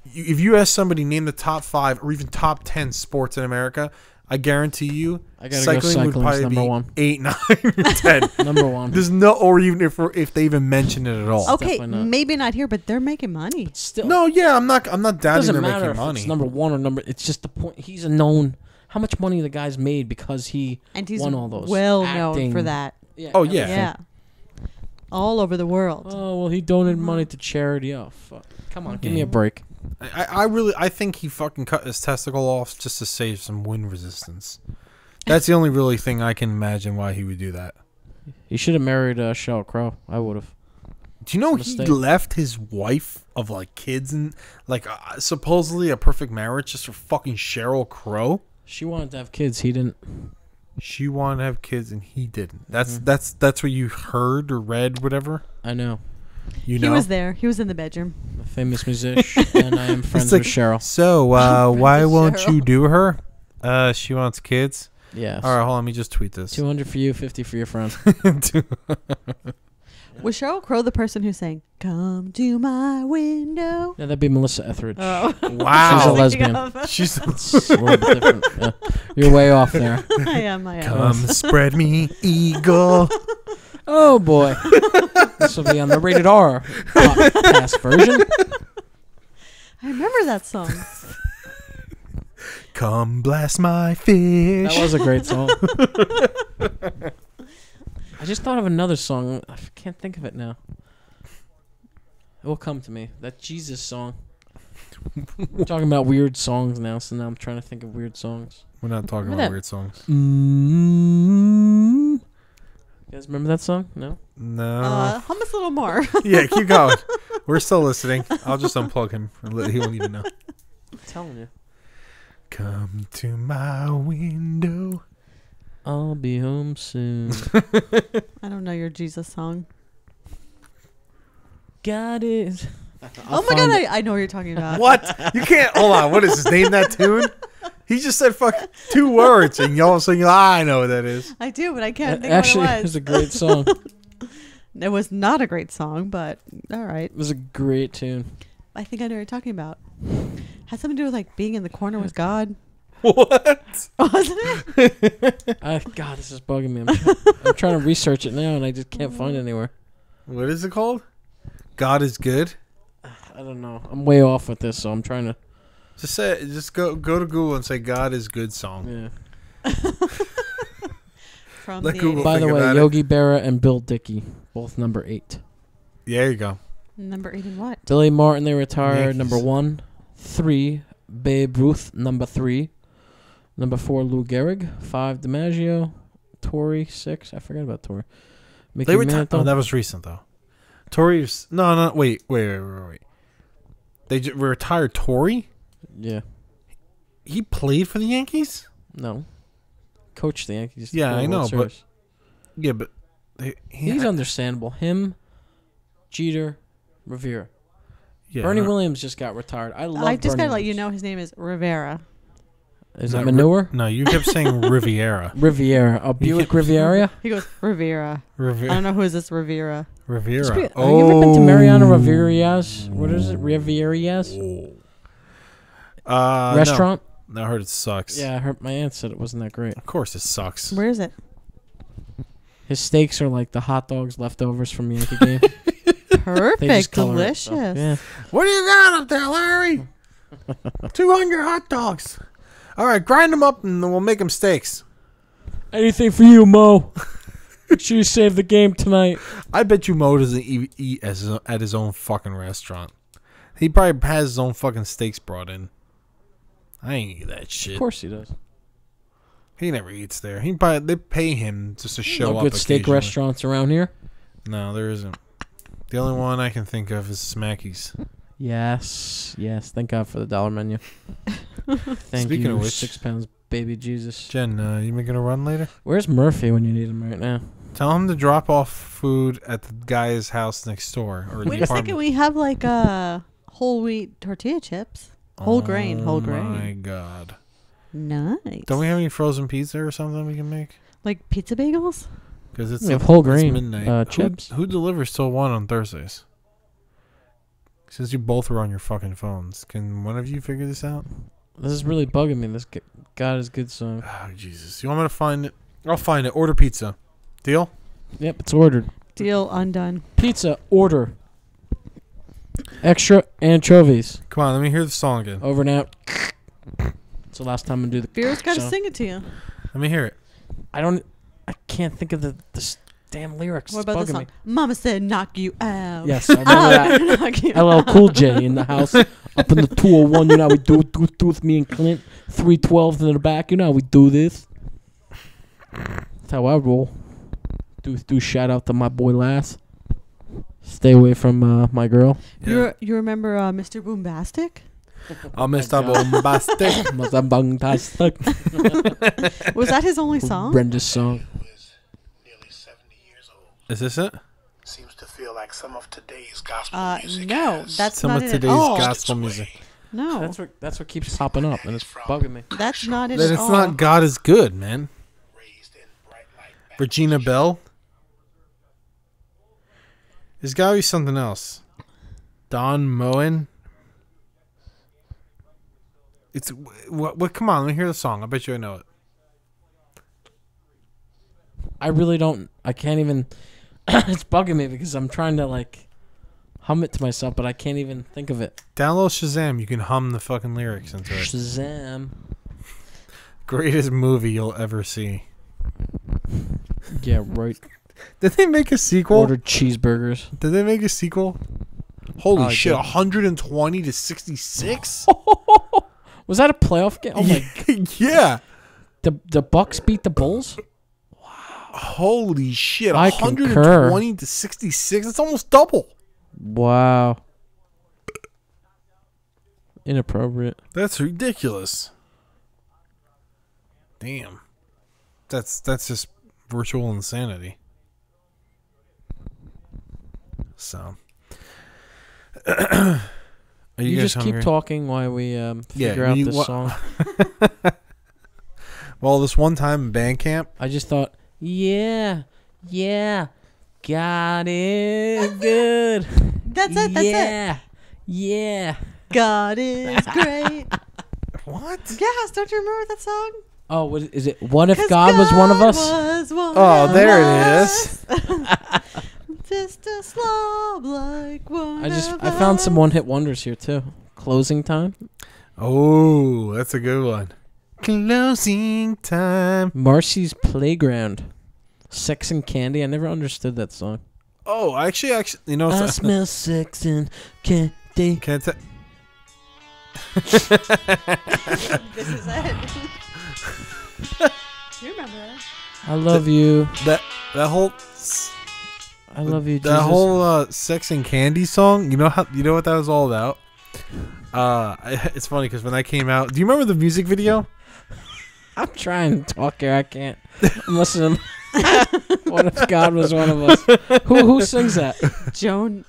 if you ask somebody name the top 5 or even top 10 sports in America, I guarantee you, I gotta go cycling would cycling's probably number be one. 8, 9, or 10. Number one. There's no, or even if they even mention it at all. Okay, definitely not. maybe not here, but they're making money. Still, No, yeah, I'm not it doubting doesn't they're matter making if money. it's number one or number. It's just the point. He's a known. How much money the guy's made because he And he's won all those. well known Acting. for that. Yeah, Oh, everything. yeah. Yeah. All over the world. Oh well, he donated money to charity. Oh fuck! Come on, give me a break. I think he fucking cut his testicle off just to save some wind resistance. That's the only really thing I can imagine why he would do that. He should have married Sheryl Crow. I would have. Do you know It's a he mistake. left his wife of like kids and like supposedly a perfect marriage just for fucking Sheryl Crow? She wanted to have kids. He didn't. She wanted to have kids and he didn't. That's what you heard or read, whatever. I know. You He know. was there. He was in the bedroom. I'm a famous musician, and I am friends like- with Cheryl. So why with won't Cheryl. you do her? She wants kids. Yes. All right, hold on. Let me just tweet this. 200 for you, 50 for your friend. Was Sheryl Crow the person who sang "Come to my window"? Yeah, that'd be Melissa Etheridge. Oh, Wow. She's a lesbian. She's It's a little bit different. Yeah. You're way off there. I am. come spread me eagle. Oh boy, this will be on the rated R podcast version. I remember that song. Come bless my fish. That was a great song. I just thought of another song. I can't think of it now. It will come to me. That Jesus song. We're talking about weird songs now, so now I'm trying to think of weird songs. We're not talking Remember about that? weird songs. You guys remember that song? No? No. Hum us a little more. Yeah, keep going. We're still listening. I'll just unplug him. He won't even know. I'm telling you. Come to my window. I'll be home soon. I don't know your Jesus song. Got it. Oh my god, I know what you're talking about. What? You can't. Hold on. What is his name? That tune? He just said fuck 2 words, and y'all saying, I know what that is. I do, but I can't think Actually, what it it was was. a great song. It was not a great song, but all right. It was a great tune. I think I know what you're talking about. Had something to do with like being in the corner with God, What? wasn't it? God, this is bugging me. I'm trying to research it now, and I just can't find it anywhere. What is it called? God is good. I don't know. I'm way off with this, so I'm trying to. Just say. Just go to Google and say God is good song. Yeah. From Let the Google- By the think way, about it. Yogi Berra and Bill Dickey, both number 8. Yeah, there you go. number 8 in what? Billy Martin, they retired Yankees. number 1. 3, Babe Ruth, number 3. Number 4, Lou Gehrig. 5, DiMaggio. Torrey, 6. I forgot about Torrey. Mickey They retired. Mantle. Oh, that was recent though. Torrey's no. Wait. They retired Torrey. Yeah. He played for the Yankees. No. Coach the Yankees. Yeah, to I the know, World but Series. Yeah, but He's understandable. Him, Jeter, Rivera. yeah, Bernie Williams just got retired. I love I just Bernie gotta let you know Williams. his name is Rivera. Is it Not Manure? No, you kept saying Riviera. Riviera. A Buick Riviera? He goes Rivera. I Riviera. don't know who is this Rivera. Riviera. Have you ever been to Mariano Rivera's? What is it? Rivera's? Restaurant? No, I heard it sucks. Yeah, I heard my aunt said it wasn't that great. Of course it sucks. Where is it? His steaks are like the hot dogs leftovers from Yankee game. Perfect, color it, delicious. so, yeah. What do you got up there, Larry? 200 hot dogs. All right, grind them up and we'll make them steaks. Anything for you, Mo. Make sure you save the game tonight. I bet you Mo doesn't eat at his own fucking restaurant. He probably has his own fucking steaks brought in. I ain't eat that shit. Of course he does. He never eats there. They pay him just to show No up. good steak occasionally. restaurants around here. No, there isn't. The only one I can think of is Smacky's. Yes. Thank God for the dollar menu. Thank Speaking you, of which- 6 pounds, baby Jesus. Jen, you making a run later? Where's Murphy when you need him right now? Tell him to drop off food at the guy's house next door. Or the Wait a second, apartment. we have like whole wheat tortilla chips. Whole grain. Oh my god. Nice. Don't we have any frozen pizza or something we can make? Like pizza bagels? Because it's We have whole it's grain midnight. chips. Who delivers till 1 on Thursdays? Since you both were on your fucking phones, can one of you figure this out? This is really bugging me. This God is good song. Oh, Jesus. You want me to find it? I'll find it. Order pizza. Deal? Yep, it's ordered. Deal undone. Pizza order. Extra anchovies. Come on, let me hear the song again. Over and out. It's the last time I do the. Vera's got to song. sing it to you. Let me hear it. I can't think of the damn lyrics. What It's about the bugging song? me. Mama said knock you out. Yes, I remember that. Knock you LL out. Cool J in the house. Up in the 201, you know how we do with me and Clint. 312 in the back, you know how we do this. That's how I roll. Do shout out to my boy Lass. Stay away from my girl. You remember Mr. Boombastic? Oh, Mr. Bombastic. Was that his only song? Brenda's song. Was nearly 70 years old. Is this it? Seems to feel like some of today's gospel music No, has that's Some not of it at today's all. gospel music. No, That's what keeps popping up, and it's bugging me. that's not it Then at it's all. not God is good, man. raised in bright light. Regina Bell. There's got to be something else. Don Moen. It's what? Come on, let me hear the song. I bet you I know it. I really don't. I can't even. It's bugging me because I'm trying to like hum it to myself, but I can't even think of it. Download Shazam. You can hum the fucking lyrics into it. Shazam. Greatest movie you'll ever see. Yeah, right. Did they make a sequel? Ordered cheeseburgers. Did they make a sequel? Holy Oh, shit! yeah. 120 to 66. Was that a playoff game? Oh my! Yeah. The Bucks beat the Bulls. Holy shit! I 120 to 66. That's almost double. Wow. Inappropriate. That's ridiculous. Damn. That's just virtual insanity. So. Are You guys just keep hungry? talking while we figure out you- this wha- song. Well, this one time in band camp, I just thought, yeah, God is good. That's it. That's it. Yeah. God is great. what? Yes, don't you remember that song? Oh, what is it? What if 'Cause God was one of us? was one Oh, of there it us. Just a slob like one. I found some one-hit wonders here too. Closing time. Oh, that's a good one. Closing time. Marcy's Playground. Sex and Candy. I never understood that song. Oh, actually, you know, I smell sex and candy. can I This is it. You remember that? I love you. That whole I love you, that Jesus. whole Sex and Candy song. You know what that was all about? It's funny because when that came out, do you remember the music video? I'm trying to talk here. I can't. I'm listening. What if God was one of us? Who sings that? Joan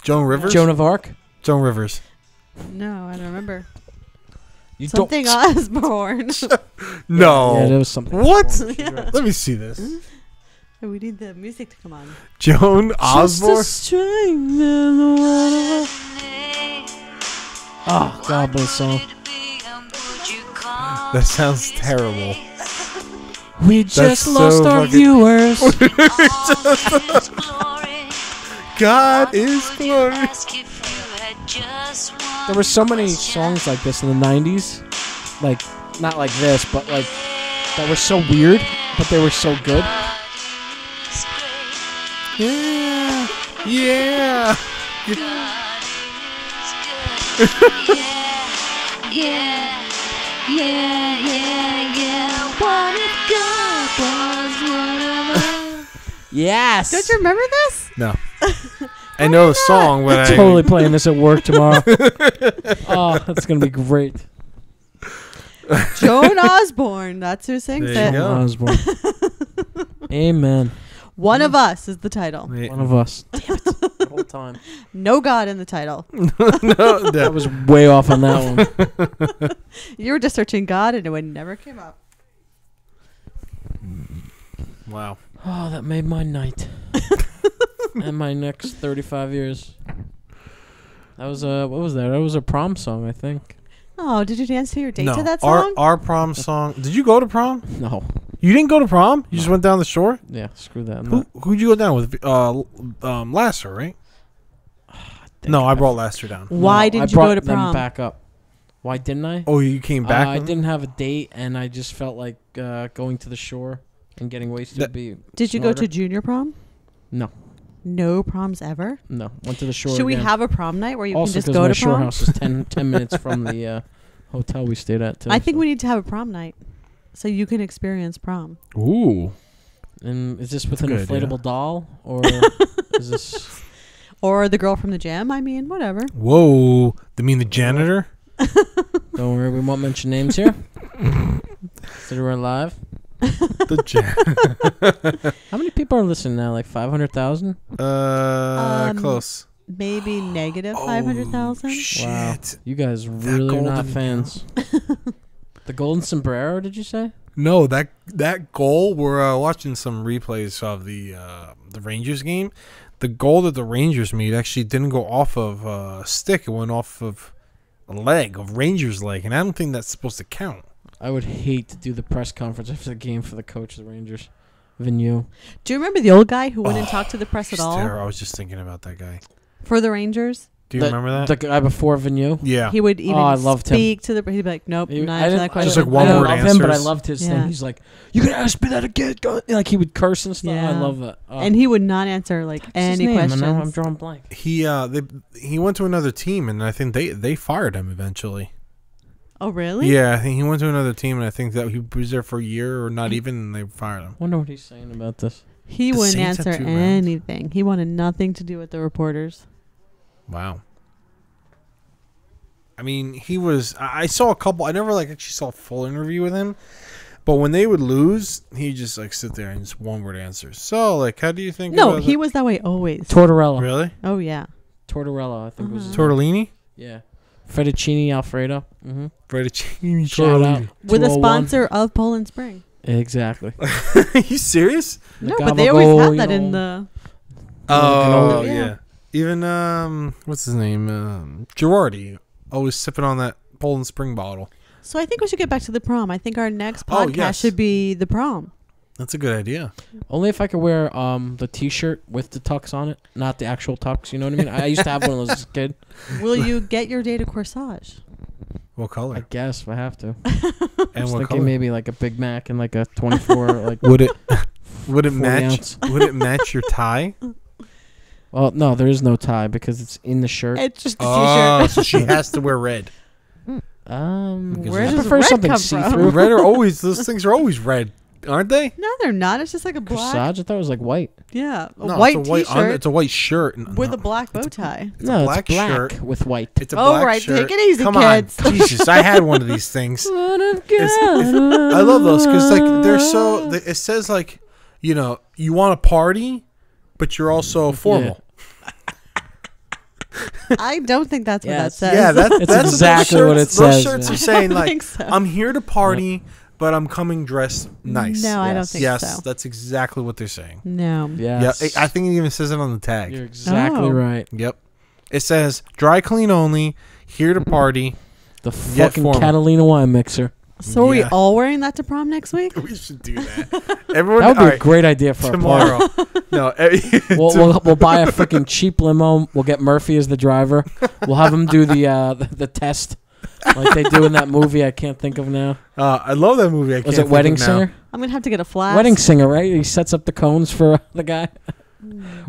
Rivers. Joan of Arc? Joan Rivers. No, I don't remember. You Something don't. Osborne. No. Yeah, there was something. What? Yeah. Let me see this. We need the music to come on. Joan Osborne. Oh, God bless song. That sounds terrible. We just so lost our fucking- viewers. God is glorious. There were so many songs like this in the 90s. Like, not like this, but like, that were so weird, but they were so good. Yeah. Yeah. Yes! Don't you remember this? No. I know the song, but I Totally playing this at work tomorrow. Oh, that's going to be great. Joan Osborne. That's who sings There it. you go. Osborne. Amen. One of Us is the title. One of us. Damn it. The whole time. No God in the title. No, That was way off on that one. You were just searching God and it never came up. wow. Oh, that made my night. And my next 35 years. That was what was that? That was a prom song, I think. Oh, did you dance to your date No, to that song? our prom song. Did you go to prom? No. You didn't go to prom. You just went down the shore. Yeah, screw that. I'm Who not- who'd you go down with? Lasser, right? No, I brought Lasser down. Why No, didn't I you go brought to them prom? back up. Why didn't I? Oh, you came back. I with didn't have a date, and I just felt like going to the shore and getting wasted would be. Did you go smarter. to junior prom? No, No proms ever? no. Went to the shore. Should we again. have a prom night where you also can just because go my to shore prom? house is 10 minutes from the hotel we stayed at. Too, I think so. we need to have a prom night so you can experience prom. Ooh. And is this with an That's a good inflatable idea. doll or is this? Or the girl from the gym. I mean, whatever. Whoa. You mean the janitor? Don't worry, we won't mention names here. So we're live. The janitor. How many people are listening now? Like 500,000? Close. Maybe negative Oh, 500,000. Shit. Wow. You guys really are not golden fans. The golden sombrero? Did you say? No, that goal. We're watching some replays of the Rangers game. The goal that the Rangers made actually didn't go off of a stick. It went off of a leg, of Rangers' leg, and I don't think that's supposed to count. I would hate to do the press conference after the game for the coach of the Rangers, Vigneault. Do you remember the old guy who wouldn't talk to the press at He's all terrible. I was just thinking about that guy. for the Rangers? Do you remember that? The guy before Vigneault? Yeah. He would even I loved him. speak to the. He'd be like, "Nope, He- not I answer didn't- that question." Just like one I didn't word love him, but I answers. loved his Yeah. thing. He's like, "You can ask me that again." Like he would curse and stuff. I Yeah. love that. And he would not answer like What's his any name? questions. And now I'm drawing blank. He went to another team, and I think they fired him eventually. Oh, really? Yeah, I think he went to another team, and I think that he was there for a year or not even, and they fired him. Wonder what he's saying about this. He The wouldn't Saints had answer 2 rounds. anything. He wanted nothing to do with the reporters. Wow. I mean, he was. I saw a couple. I never actually saw a full interview with him, but when they would lose, he just sit there and just one word answers. So, how do you think? No, about he it? was that way always. Tortorella. Really Oh yeah. Tortorella, I think was his Tortellini. Yeah. Fettuccine Alfredo. Mm-hmm. Fettuccine. Shout out. With a 201. sponsor of Poland Spring. Exactly. Are you serious? No, but they always Gabagool, have that you in know. the. Oh Yeah. yeah. Even what's his name? Girardi always sipping on that Poland Spring bottle. So I think we should get back to the prom. I think our next podcast Oh, yes. should be the prom. That's a good idea. Only if I could wear the T-shirt with the tux on it, not the actual tux. You know what I mean? I used to have one of those as a kid. Will you get your date a corsage? What I color? guess if I have to. And I was what thinking color? maybe like a Big Mac and like a 24 like. Would it 40 match? ounce. Would it match your tie? Well, no, there is no tie because it's in the shirt. It's just a Oh, t-shirt. so she has to wear red. Because Where I does prefer red something come see-through. from? Red are always those things are always red, aren't they? No, they're not. It's just like a black. Corsage? I thought it was like white. Yeah, a No, white it's a white T-shirt it's a white shirt with no, a black bow tie. it's a black it's black shirt. with white. It's a Oh, black right, shirt. take it easy, Come kids. on, Jesus! I had one of these things. Son of I love those because like they're so. It says like, you know, you want to party, but you're also formal. I don't think that's what that Yes. says. Yeah, that's It's exactly what it Those says, shirts yeah. are saying I like, think so. I'm here to party, but I'm coming dressed nice. No, I don't Yes. think Yes, so. that's exactly what they're saying. No. Yes. Yeah, I think it even says it on the tag. You're exactly Oh. right. Yep. It says dry clean only, here to party. The Get fucking formal. Catalina wine mixer. So are we Yeah. all wearing that to prom next week? We should do that. Everyone, That would be all a right, great idea for a party. tomorrow. No, We'll buy a freaking cheap limo. We'll get Murphy as the driver. We'll have him do the test like they do in that movie I can't think of now. I love that movie. I Was can't it think Wedding of now. Singer? I'm gonna have to get a flask. Wedding Singer, right? He sets up the cones for the guy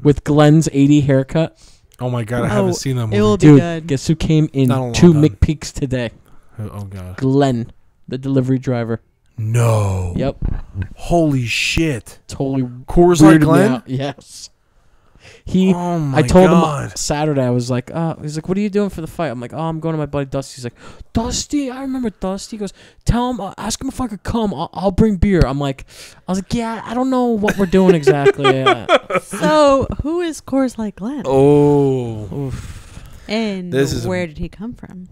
with Glenn's 80 haircut. Oh my god, I haven't seen that movie. It will be Dude, good. guess who came in Not a long 2 time. McPeaks today? Oh god. Glenn, the delivery driver. No. Yep. Holy shit. Totally Coors Light weirded me Glen? out. Yes. He Oh my I told god. him Saturday, I was like, he's like, what are you doing for the fight? I'm like, I'm going to my buddy Dusty. He's like, Dusty? I remember Dusty. He goes, tell him, ask him if I could come. I'll bring beer. I was like, yeah, I don't know what we're doing exactly. So who is Coors Light Glen? Oh. Oof. And This is where did he come from?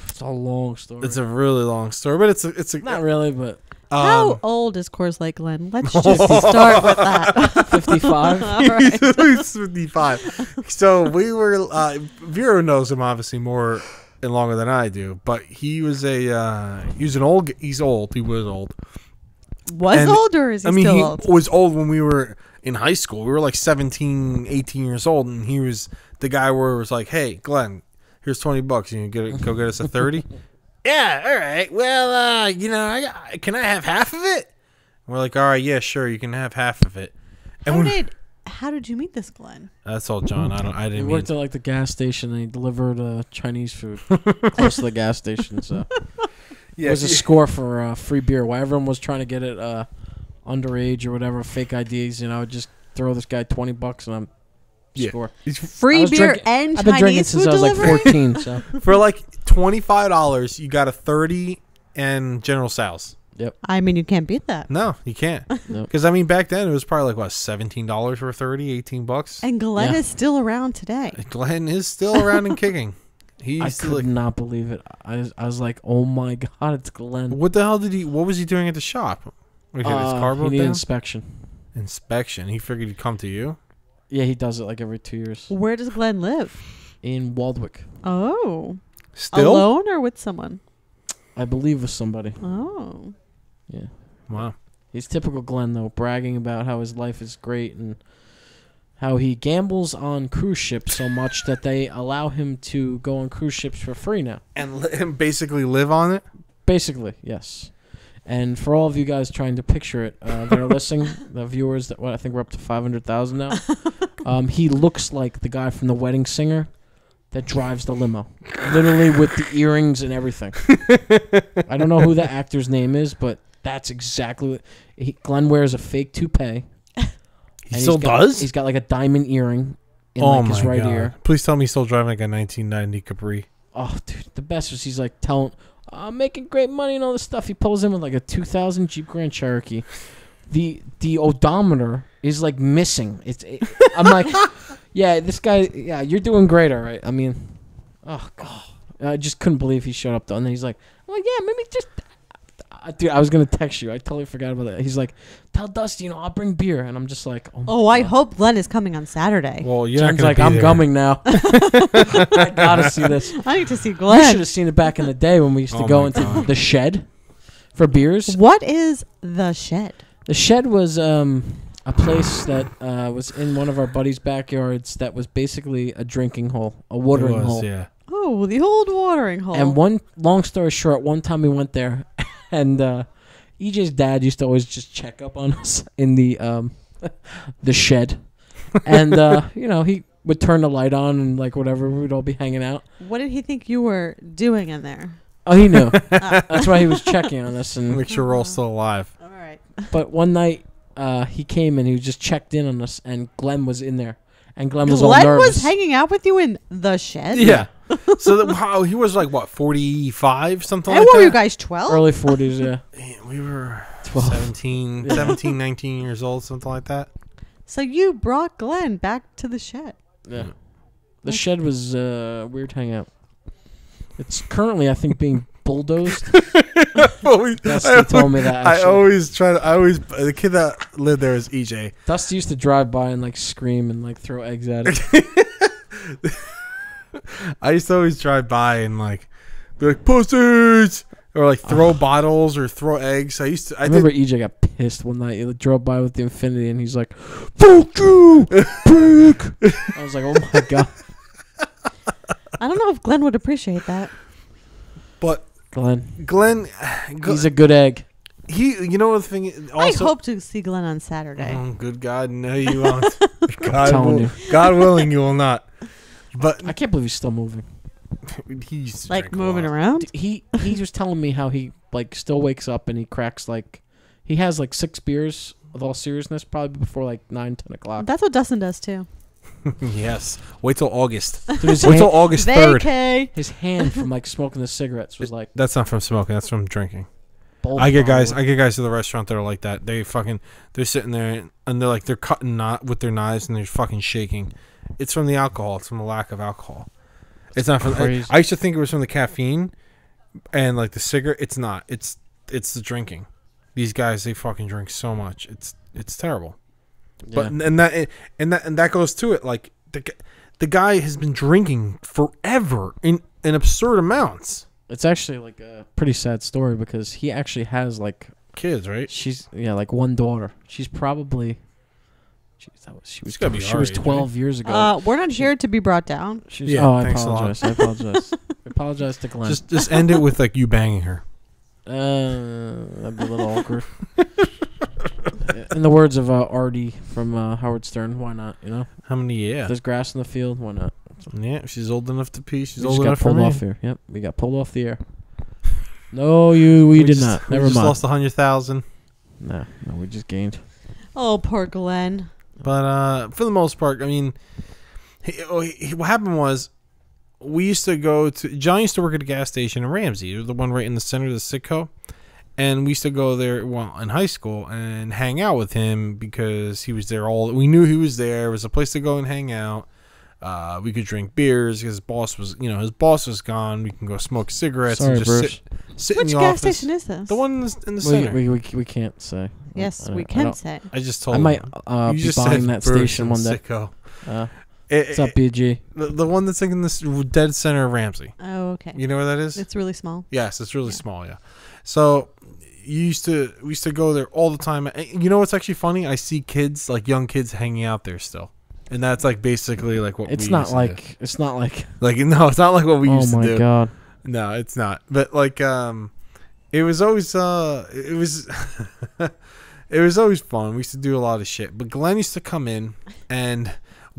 It's a long story. It's a really long story, but it's a Not really, but How old is Coors Light Glen? Let's just start with that. 55. All right. He's 55. So we were Vero knows him obviously more and longer than I do, but he was he's old. He was old. Was And, old or is he still he old? was old when we were in high school. We were like 17, 18 years old, and he was the guy where it was like, hey, Glenn, here's $20. You can go get us a 30. Yeah, all right. Well, can I have half of it? We're like, all right, yeah, sure, you can have half of it. And How did you meet this Glenn? that's all, John. I He didn't worked mean. at like the gas station and he delivered Chinese food close to the gas station. So Yeah, it was a score for free beer. While everyone was trying to get it underage or whatever, fake IDs, I would just throw this guy $20 and I'm score. I Free was beer drinking- and I've been drinking Chinese since food I was like delivery? 14. So For like $25, you got a 30 and General Tso's. I mean, you can't beat that. No, you can't. Nope. Because I mean, back then it was probably like what, $17 for 30, $18. And Glenn Yeah. is still around today. Glenn is still around and kicking. I He's could like, not believe it. I was like, oh my god, it's Glenn. what the hell what was he doing at the shop? Wait, his car He broke needed down? inspection. Inspection. He figured he'd come to you. Yeah, he does it like every 2 years Where does Glenn live? in Waldwick. Oh. Still? Alone or with someone? I believe with somebody. Oh. Yeah. Wow. He's typical Glenn, though, bragging about how his life is great and how he gambles on cruise ships so much that they allow him to go on cruise ships for free now. And basically live on it? Basically, yes. And for all of you guys trying to picture it, that are listening, the viewers, I think we're up to 500,000 now. He looks like the guy from The Wedding Singer that drives the limo. Literally with the earrings and everything. I don't know who the actor's name is, but that's exactly what... Glenn wears a fake toupee. He still does? He's got like a diamond earring in his right ear. Please tell me he's still driving like a 1990 Capri. Oh, dude, the best was he's like telling, I'm making great money and all this stuff. He pulls in with like a 2000 Jeep Grand Cherokee. The odometer is like missing. I'm like, yeah, this guy, yeah, you're doing great, all right. I mean, oh god, I just couldn't believe he showed up though. And then he's like, I'm like, yeah, maybe just. Dude, I was gonna text you. I totally forgot about that. He's like, "Tell Dusty, I'll bring beer." And I'm just like, Oh, I hope Glenn is coming on Saturday. Well, you're Jen's not like, gonna be I'm there. coming now. I gotta see this. I need to see You should Glenn. have seen it back in the day when we used to Oh go my into God. the shed for beers. What is the shed? The shed was a place that was in one of our buddies' backyards that was basically a drinking hole, a watering It was, hole. Yeah. Oh, the old watering hole. And long story short, one time we went there, and EJ's dad used to always just check up on us in the shed, and he would turn the light on and like whatever, we'd all be hanging out. What did he think you were doing in there? Oh, he knew. That's why he was checking on us. And Make sure we're all still alive. All right. but one night, he came and he just checked in on us, and Glenn was in there, and Glenn was all Glenn nervous. was hanging out with you in the shed? Yeah. So wow, he was like what 45, something And like what that. were you guys, 12? Early 40s, yeah. Man, we were 12. 17, 17, 19 years old, something like that. So you brought Glenn back to the shed. Yeah. The shed was weird hangout. It's currently, I think, being bulldozed. Dusty told me that. I Actually. always the kid that lived there was EJ. Dusty used to drive by and like scream and like throw eggs at it. I used to always drive by and like be like pussies or like throw bottles or throw eggs. I I remember EJ got pissed one night. He drove by with the Infinity and he's like, "Fuck you, prick!" I was like, "Oh my god." I don't know if Glenn would appreciate that. But Glenn, he's he's a good egg. you know the thing. Also, I hope to see Glenn on Saturday. Oh, good God, no, you won't. telling you. God willing, you will not. But I can't believe he's still moving. he used to Like drink a moving lot. around? He was telling me how he like still wakes up and he cracks like he has like 6 beers with all seriousness probably before like 9-10 o'clock. That's what Dustin does too. Yes. Wait till August. Dude, his, Wait till hand, August 3rd. Vacay. his hand from like smoking the cigarettes was like That's not from smoking. That's from drinking. bold I get on. guys to the restaurant that are like that. They're sitting there and they're cutting with their knives and they're fucking shaking. It's from the alcohol. It's from the lack of alcohol. It's not from. Crazy. I used to think it was from the caffeine and like the cigarette. It's not. It's the drinking. These guys, they fucking drink so much. It's terrible. Yeah. But and that goes to it. Like the guy has been drinking forever in absurd amounts. It's actually like a pretty sad story because he actually has like Kids, right? she's like one daughter. She's probably she was gotta be she our was age, 12 years ago. We're not here to be brought down. She's, Yeah, oh, I thanks a lot. apologize. I apologize. I apologize to Glenn. Just end it with like you banging her. That'd be a little awkward. In the words of Artie from Howard Stern, why not? You know, How many? Yeah. if there's grass in the field, why not? Yeah, she's old enough to pee. She's We old just got enough for pulled me. off here. Yep, we got pulled off the air. No, we did just, not. We Never just mind. lost 100,000. No, we just gained. Oh, poor Glenn. But for the most part, I mean, what happened was we used to go to. John used to work at a gas station in Ramsey, the one right in the center of the Sitco, and we used to go there in high school and hang out with him because he was there all. We knew he was there. It was a place to go and hang out. We could drink beers. His boss was gone. We can go smoke cigarettes Sorry, and just Bruce. sit in Which the gas office. station is this? The one in the center. We can't say. Yes, I we don't- I can don't- say. I just told I might him. You be just buying said that Bruce station and one day. Sitco. What's up, BG? The one that's like in this dead center of Ramsey. Oh, okay. You know where that is? It's really small. Yes, it's really small. Yeah. So we used to go there all the time. And you know what's actually funny? I see kids, like young kids, hanging out there still, and that's like basically like what It's we not used to like do. it's not like. Like no, it's not like what we Oh used to my do. god! No, it's not. But like it was always it was it was always fun. We used to do a lot of shit. But Glenn used to come in and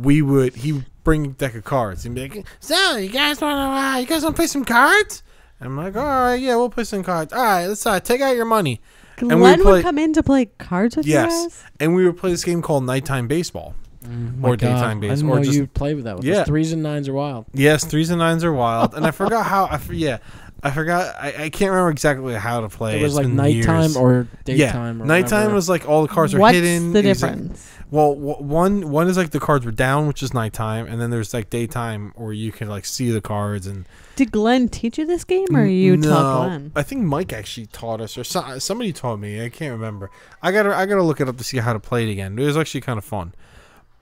he would bring a deck of cards and be like, "So you guys want to play some cards?" I'm like, "All right, yeah, we'll play some cards. All right, let's take out your money." Glenn we play- would come in to play cards with you Yes, guys? and we would play this game called Nighttime Baseball. My Or God. daytime I base, didn't or know just- you play with that. With Yeah. us. 3s and 9s are wild. Yes, 3s and 9s are wild, and I forgot how. I forgot. I can't remember exactly how to play. It was It's like been nighttime years. or daytime. Yeah, or nighttime whatever. was like all the cards are What's hidden. the It was like- difference? well, one is like the cards were down, which is nighttime, and then there's like daytime where you can like see the cards and. Did Glenn teach you this game, or you taught Glenn? I think Mike actually taught us, or somebody taught me. I can't remember. I gotta look it up to see how to play it again. It was actually kind of fun.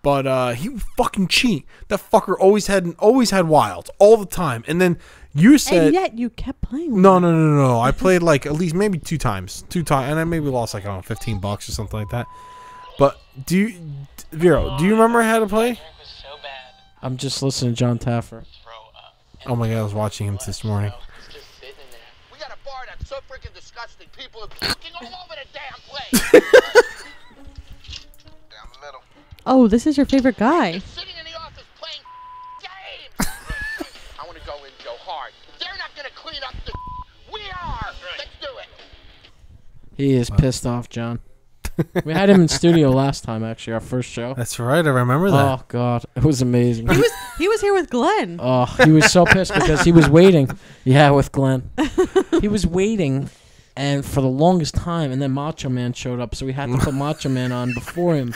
But he would fucking cheat. That fucker always had wilds all the time. And then you said And yet you kept playing with no. him. I played like at least maybe two times, and I maybe lost like I don't know $15 or something like that. But Vero, do you remember how to play? I'm just listening to John Taffer. Oh my god, I was watching him this morning. We got a bar that's so freaking disgusting. People are puking all over the damn place. Down the middle. Oh, this is your favorite guy. Sitting in the office playing games. I want to go in and go hard. They're not going to clean up the He is pissed off, John. We had him in studio last time, actually, our first show. That's right. I remember that. Oh God, it was amazing. He was here with Glenn. Oh, he was so pissed because he was waiting. Yeah, with Glenn. He was waiting, and for the longest time, and then Macho Man showed up, so we had to put Macho Man on before him.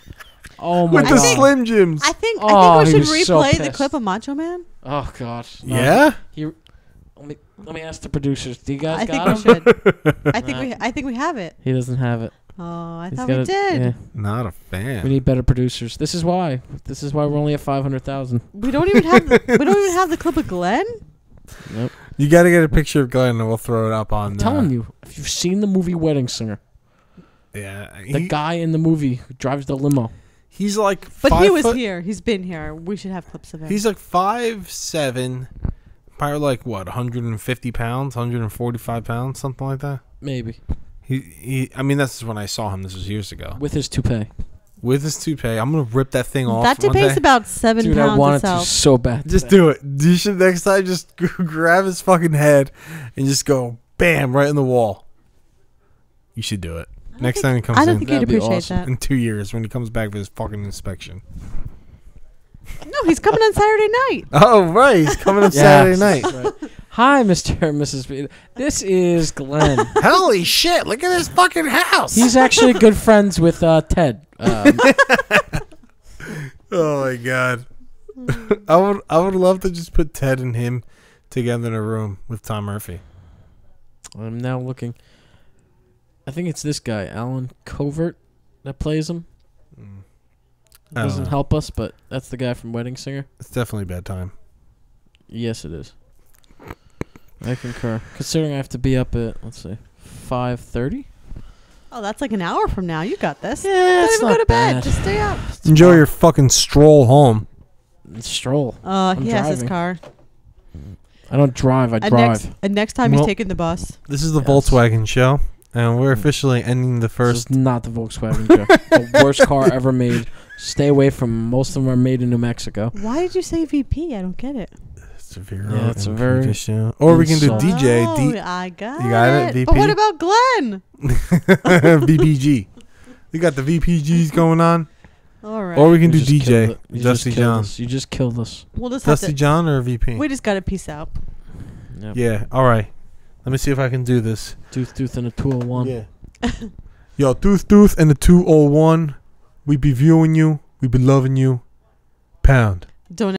Oh my With God. the Slim Jims. I think Oh, we he should was so replay the pissed. clip of Macho Man. Oh God. No. Yeah? Let me ask the producers. Do you guys I got think we him? should. I think we have it. He doesn't have it. Oh, I He's thought we gotta- did. yeah. Not a We fan. need better producers. This is why. This is why we're only at 500,000. We don't even have. We don't even have the clip of Glenn. Nope. You got to get a picture of Glenn and we'll throw it up on. I'm telling you, if you've seen the movie Wedding Singer, Yeah. the guy in the movie who drives the limo. He's like But 5 he was foot. here. He's been here. We should have clips of him. He's like 5'7", probably like what, 150 pounds, 145 pounds, something like that. Maybe. He. I mean, this is when I saw him. This was years ago. With his toupee. With his toupee, I'm gonna rip that thing off. that one toupee's day. about 7 Dude, I pounds wanted itself. to so bad. Just today. do it. You should next time just grab his fucking head and just go bam right in the wall. You should do it next time he comes I don't in think he'd That'd be appreciate awesome. that. in 2 years when he comes back for his fucking inspection. No, he's coming on Saturday night. Oh right, he's coming on Yeah, Saturday night. that's right. Hi, Mr. and Mrs. B. This is Glenn. Holy shit! Look at his fucking house. He's actually good friends with Ted. Oh my god. I would love to just put Ted and him together in a room with Tom Murphy. I'm now looking. I think it's this guy, Alan Covert, that plays him. It I don't doesn't know. help us, but that's the guy from Wedding Singer. It's definitely bedtime. Yes, it is. I concur. Considering I have to be up at, let's see, 5:30? Oh, that's like an hour from now. You got this. Yeah, Don't it's even not go to bad. bed. Just stay up. Enjoy your fucking stroll home. Stroll. He has his driving. car. I don't drive, I drive. Next time Well- he's taking the bus. This is the Yes. Volkswagen show, and we're officially ending the This first. is not the Volkswagen Joe. The worst car ever made. Stay away from most of them are made in New Mexico. Why did you say VP? I don't get it. Severe Yeah, it's a and very previous show. Or we can do insult. DJ. Oh, I got You got it, it. VP? But what about Glenn? VPG. We got the VPGs going on. All right. Or we can do You just killed DJ. it. You Dusty just killed John. us. You just killed us. we'll just have Dusty to. John or VP? We just got to peace out. Yep. Yeah, alright. Let me see if I can do this. Tooth and a 201. Yeah. Yo, Tooth and the 201. We be viewing you. We be loving you. Pound. Don't